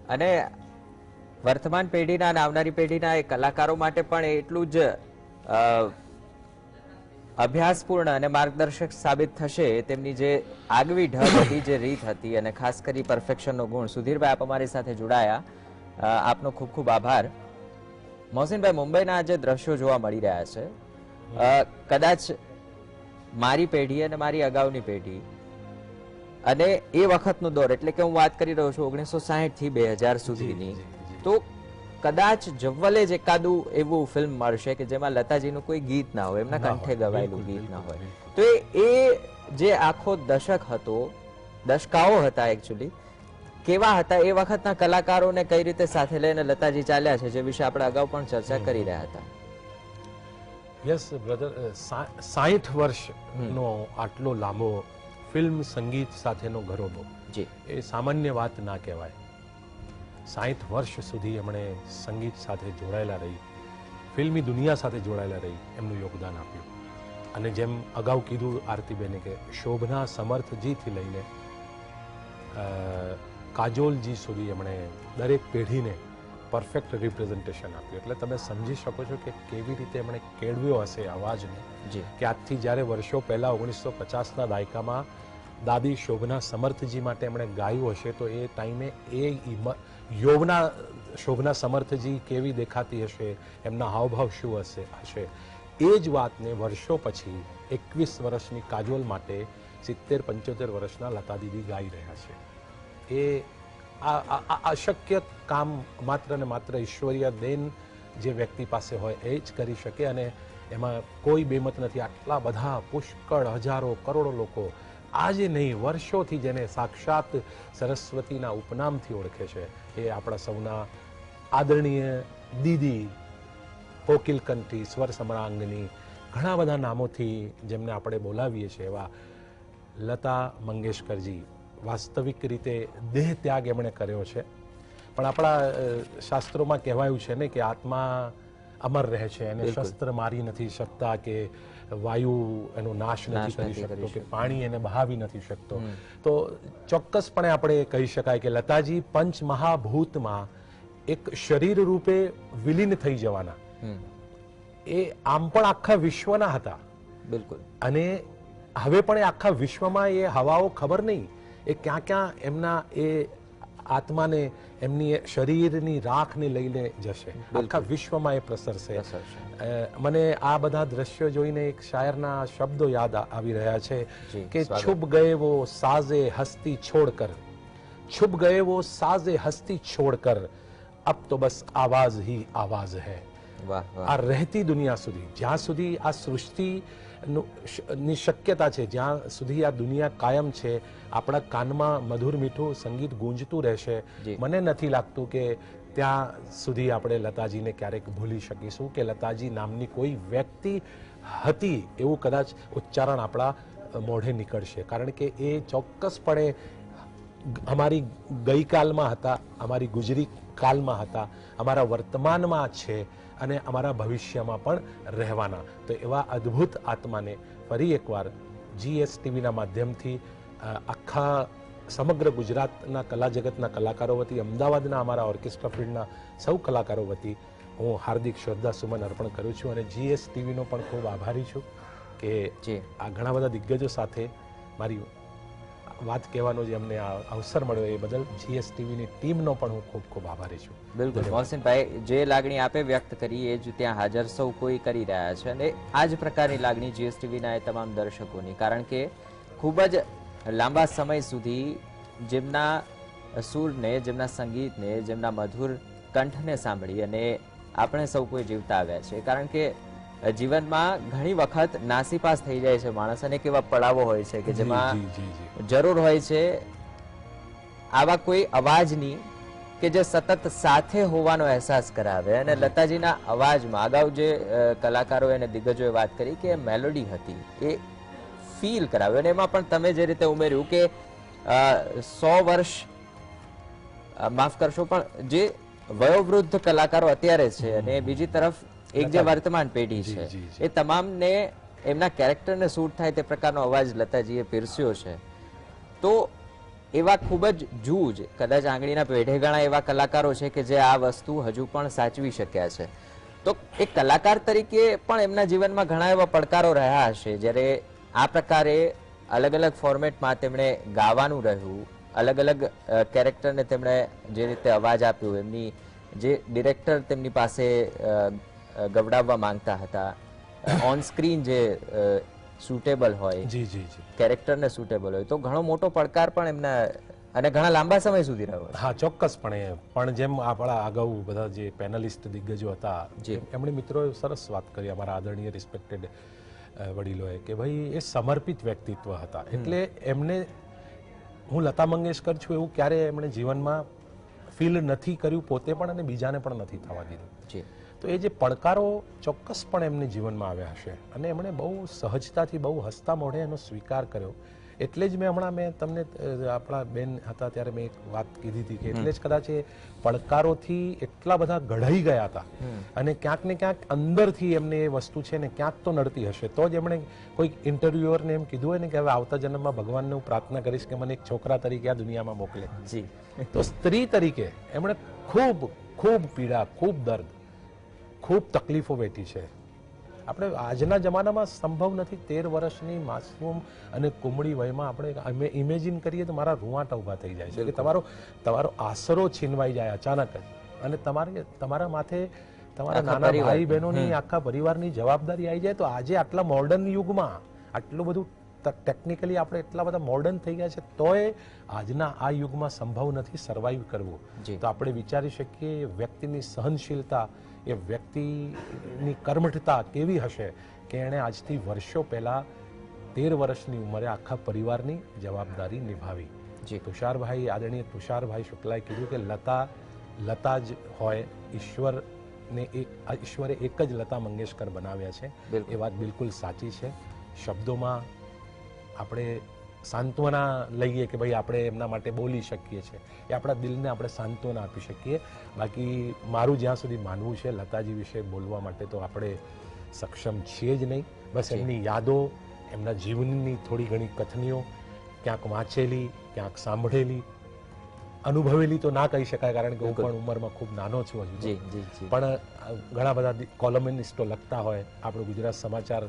અને વર્તમાન પેઢીના અને આવનારી પેઢીના એ કલાકારો માટે પણ એટલું જ અભ્યાસપૂર્ણ અને માર્ગદર્શક સાબિત થશે તેમની જે આગવી ઢબ હતી, જે રીત હતી, અને ખાસ કરી પરફેક્શનનો ગુણ. સુધીરભાઈ, આપ અમારી સાથે જોડાયા, આપનો ખૂબ ખૂબ આભાર. મોહસિનભાઈ, મુંબઈના જે દ્રશ્યો જોવા મળી રહ્યા છે, કદાચ મારી પેઢી અને મારી અગાઉની પેઢી અને એ વખતનો દોર, એટલે કે હું વાત કરી રહ્યો છું 1960 થી 2000 સુધીની, તો કદાચ જવ્વલે જ એકાદું એવું ફિલ્મ મળશે કે જેમાં લતાજીનું કોઈ ગીત ના હોય, એમના કંઠે ગવાયેલું ગીત ના હોય. તો એ જે આખો દશક હતો, દશકાઓ હતા એકચ્યુઅલી, કેવા હતા એ વખતના કલાકારોને કઈ રીતે સાથે લઈને લતાજી ચાલ્યા છે, જે વિશે આપણે અગાઉ પણ ચર્ચા કરી રહ્યા હતા. યસ બ્રધર, 60 વર્ષનો આટલો લાંબો ફિલ્મ સંગીત સાથેનો ગરોબો એ સામાન્ય વાત ના કહેવાય. 60 વર્ષ સુધી એમણે સંગીત સાથે જોડાયેલા રહી, ફિલ્મી દુનિયા સાથે જોડાયેલા રહી એમનું યોગદાન આપ્યું. અને જેમ અગાઉ કીધું આરતીબેને કે શોભના સમર્થજીથી લઈને કાજોલજી સુધી એમણે દરેક પેઢીને પરફેક્ટ રિપ્રેઝન્ટેશન આપ્યું. એટલે તમે સમજી શકો છો કે કેવી રીતે એમણે કેળવ્યો હશે અવાજને. કે આજથી જ્યારે વર્ષો પહેલાં 1950ના દાયકામાં દાદી શોભના સમર્થજી માટે એમણે ગાયું હશે તો એ ટાઈમે શોભના સમર્થજી કેવી દેખાતી હશે, એમના હાવભાવ શું હશે. એ જ વાતને વર્ષો પછી 21 વર્ષની કાજોલ માટે 70-75 વર્ષના લતા દીદી ગાઈ રહ્યા છે. એ આ અશક્ય કામ માત્ર ને માત્ર ઈશ્વરીય દેન જે વ્યક્તિ પાસે હોય એ જ કરી શકે, અને એમાં કોઈ બેમત નથી. આટલા બધા પુષ્કળ હજારો કરોડો લોકો આજે નહીં વર્ષોથી જેને સાક્ષાત સરસ્વતીના ઉપનામથી ઓળખે છે એ આપણા સૌના આદરણીય દીદી, કોકિલકંઠી, સ્વર સમરાંગની, ઘણા બધા નામોથી જેમને આપણે બોલાવીએ છીએ એવા લતા મંગેશકરજી વાસ્તવિક રીતે દેહ ત્યાગ એમણે કર્યો છે. પણ આપણા શાસ્ત્રોમાં કહેવાયું છે ને કે આત્મા અમર રહે છે, એને શસ્ત્ર મારી નથી શકતા, કે વાયુ એનો નાશ નથી કરી શકતો, કે પાણી એને બહાવી નથી શકતો. તો ચોક્કસપણે આપણે કહી શકાય કે લતાજી પંચ મહાભૂતમાં એક શરીર રૂપે વિલીન થઈ જવાના એ આમ પણ આખા વિશ્વના હતા. બિલકુલ. અને હવે પણ એ આખા વિશ્વમાં એ હવાઓ ખબર નહીં એ ક્યાં ક્યાં એમના એ આત્માને, એમની શરીરની રાખને લઈને જશે. આખા વિશ્વમાં એ પ્રસરશે. મને આ બધા દ્રશ્યો જોઈને એક શાયરના શબ્દો યાદ આવી રહ્યા છે કે છુપ ગયે વો સાજે હસ્તી છોડકર, છુપ ગયે વો સાજે હસ્તી છોડકર, અબ તો બસ આવાજ હી આવાજ હૈ. આ રહેતી દુનિયા સુધી, જ્યાં સુધી આ સૃષ્ટિની શક્યતા છે, જ્યાં સુધી આ દુનિયા કાયમ છે, આપણા કાનમાં મધુર મીઠું સંગીત ગુંજતું રહેશે. મને નથી લાગતું કે ત્યાં સુધી આપણે લતાજીને ક્યારેક ભૂલી શકીશું, કે લતાજી નામની કોઈ વ્યક્તિ હતી એવું કદાચ ઉચ્ચારણ આપણા મોઢે નીકળશે. કારણ કે એ ચોક્કસપણે અમારી ગઈકાલમાં હતા, અમારી ગુજરી કાલમાં હતા, અમારા વર્તમાનમાં છે અને અમારા ભવિષ્યમાં પણ રહેવાના. તો એવા અદ્ભુત આત્માને ફરી એકવાર GSTVના માધ્યમથી આખા સમગ્ર ગુજરાતના કલા જગતના કલાકારો વતી, અમદાવાદના અમારા ઓર્કેસ્ટ્રા ફિલ્ડના સૌ કલાકારો વતી હું હાર્દિક શ્રદ્ધા સુમન અર્પણ કરું છું. અને GSTVનો પણ ખૂબ આભારી છું કે આ ઘણા બધા દિગ્ગજો સાથે મારી વાત કહેવાનો જે અમને અવસર મળ્યો એ બદલ GSTVની ટીમનો પણ હું ખૂબ ખૂબ આભારી છું. બિલકુલ મોહસિનભાઈ, જે લાગણી આપે વ્યક્ત કરી એ જ ત્યાં હાજર સૌ કોઈ કરી રહ્યા છે, અને આ જ પ્રકારની લાગણી GSTVના એ તમામ દર્શકોની. કારણ કે ખૂબ જ લાંબા સમય સુધી જેમના સૂરને, જેમના સંગીતને, જેમના મધુર કંઠને સાંભળી અને આપણે સૌ કોઈ જીવતા આવ્યા છે. કારણ કે જીવનમાં ઘણી વખત નાસીપાસ થઈ જાય છે માણસ, અને કેવા પડાવો હોય છે કે જેમાં જરૂર હોય છે આવા કોઈ અવાજની કે જે સતત સાથે હોવાનો અહેસાસ કરાવે. અને લતાજીના અવાજમાં અગાઉ જે કલાકારોએ અને દિગ્ગજોએ વાત કરી કે મેલોડી હતી, એ ફીલ કરાવે. અને એમાં પણ તમે જે રીતે ઉમેર્યું કે 100 વર્ષ માફ કરશો પણ જે વયોવૃદ્ધ કલાકારો અત્યારે છે અને બીજી તરફ એક જે વર્તમાન પેઢી છે, એ તમામને એમના કેરેક્ટરને સૂટ થાય તે પ્રકારનો અવાજ લતાજીએ પીરસ્યો છે. તો એવા ખૂબ જ જૂજ, કદાચ આંગળીના પેઢે ઘણા એવા કલાકારો છે કે જે આ વસ્તુ હજુ પણ સાચવી શક્યા છે. તો એક કલાકાર તરીકે પણ એમના જીવનમાં ઘણા એવા પડકારો રહ્યા હશે, જ્યારે આ પ્રકારે અલગ અલગ ફોર્મેટમાં તેમણે ગાવાનું રહ્યું, અલગ અલગ કેરેક્ટરને તેમણે જે રીતે અવાજ આપ્યો, એમની જે ડિરેક્ટર તેમની પાસે ગવડાવવા માંગતા હતા, ઓન સ્ક્રીન જે સુટેબલ હોય, કેરેક્ટરને સુટેબલ હોય, તો ઘણો મોટો પડકાર પણ એમના અને ઘણા લાંબા સમય સુધી રહ્યો. હા, ચોક્કસપણે. પણ જેમ આપણા અગાઉ બધા જે પેનલિસ્ટ દિગ્ગજો હતા એમણે મિત્રોએ સરસ વાત કરી, અમારા આદરણીય રિસ્પેક્ટેડ વડીલોએ, કે ભાઈ એ સમર્પિત વ્યક્તિત્વ હતા. એટલે એમને હું લતા મંગેશકર છું એવું ક્યારે એમણે જીવનમાં ફીલ નથી કર્યું પોતે પણ, અને બીજાને પણ નથી થવા દીધું. તો એ જે પડકારો ચોક્કસપણે એમને જીવનમાં આવ્યા હશે, અને એમણે બહુ સહજતાથી, બહુ હસતા મોઢે એનો સ્વીકાર કર્યો એટલે જ મેં તમને આપણા બેન હતા ત્યારે મેં એક વાત કીધી હતી કે એટલે જ કદાચ એ પડકારોથી એટલા બધા ઘડાઈ ગયા હતા અને ક્યાંક ને ક્યાંક અંદરથી એમને એ વસ્તુ છે ને ક્યાંક તો નડતી હશે, તો જ એમણે કોઈક ઇન્ટરવ્યુઅરને એમ કીધું હોય ને કે હવે આવતા જન્મમાં ભગવાનને હું પ્રાર્થના કરીશ કે મને એક છોકરા તરીકે આ દુનિયામાં મોકલે. જી. તો સ્ત્રી તરીકે એમણે ખૂબ ખૂબ પીડા, ખૂબ દર્દ, ખૂબ તકલીફો વેઠી છે. આપણે આજના જમાનામાં સંભવ નથી 13 વર્ષની માસૂમ અને કુમળી વયમાં આપણે ઇમેજિન કરીએ તો મારા રૂવાટા ઊભા થઈ જાય છે કે તમારો આસરો છીનવાઈ જાય અચાનક જ અને તમારા માથે તમારા નાના ભાઈ બહેનોની આખા પરિવારની જવાબદારી આવી જાય. તો આજે આટલા મોડર્ન યુગમાં આટલું બધું ટેકનિકલી આપણે એટલા બધા મોડર્ન થઈ ગયા છે તોય આજના આ યુગમાં સંભવ નથી સર્વાઈવ કરવું. તો આપણે વિચારી શકીએ વ્યક્તિની સહનશીલતા, એ વ્યક્તિની કર્મઠતા કેવી હશે કે એણે આજથી વર્ષો પહેલા 13 વર્ષની ઉંમરે આખા પરિવારની જવાબદારી નિભાવી. તુષારભાઈ, આદરણીય તુષારભાઈ શુક્લાએ કીધું કે લતા જ હોય, ઈશ્વરે એક જ લતા મંગેશકર બનાવ્યા છે. એ વાત બિલકુલ સાચી છે. શબ્દોમાં આપણે સાંત્વના લઈએ કે ભાઈ આપણે એમના માટે બોલી શકીએ છીએ, એ આપણા દિલને આપણે સાંત્વના આપી શકીએ. બાકી મારું જ્યાં સુધી માનવું છે લતાજી વિશે બોલવા માટે તો આપણે સક્ષમ છીએ જ નહીં. બસ એમની યાદો, એમના જીવનની થોડી ઘણી કથનીઓ ક્યાંક વાંચેલી, ક્યાંક સાંભળેલી, અનુભવેલી તો ના કહી શકાય કારણ કે હું પણ ઉંમરમાં ખૂબ નાનો છું હજુ, પણ ઘણા બધા કોલમનિસ્ટો લખતા હોય. આપણું ગુજરાત સમાચાર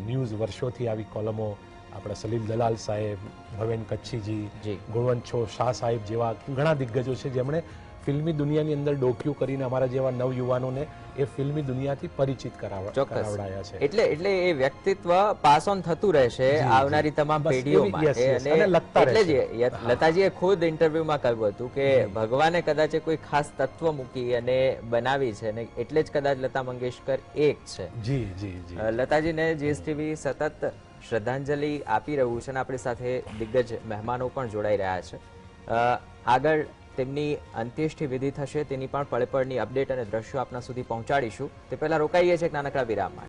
ન્યૂઝ વર્ષોથી આવી કોલમો, આપણા સલીલ દલાલ સાહેબ, ભવેન કચ્છીજી, ગુણવંત શાહ સાહેબ જેવા ઘણા દિગ્ગજો છે જેમણે ફિલ્મી દુનિયાની અંદર ડોક્યુ કરીને અમારા જેવા નવયુવાનોને એ ફિલ્મી દુનિયાથી પરિચિત કરાવડાયા છે. એટલે એ વ્યક્તિત્વ પાસ ઓન થતું રહેશે આવનારી તમામ પેઢીઓ માટે. એટલે જ લતાજીએ ખુદ ઇન્ટરવ્યુમાં કહ્યું હતું કે ભગવાને કદાચ કોઈ ખાસ તત્વ મૂકી અને બનાવી છે ને એટલે જ કદાચ લતા મંગેશકર એક છે. લતાજીને જીએસટીવી સતત શ્રદ્ધાંજલિ આપી રહ્યું છે અને આપણી સાથે દિગ્ગજ મહેમાનો પણ જોડાઈ રહ્યા છે. આગળ તેમની અંત્યેષ્ટિ વિધિ થશે તેની પણ પળે પળની અપડેટ અને દ્રશ્યો આપના સુધી પહોંચાડીશું. તે પહેલા રોકાઈએ છીએ એક નાનકડા વિરામ માટે.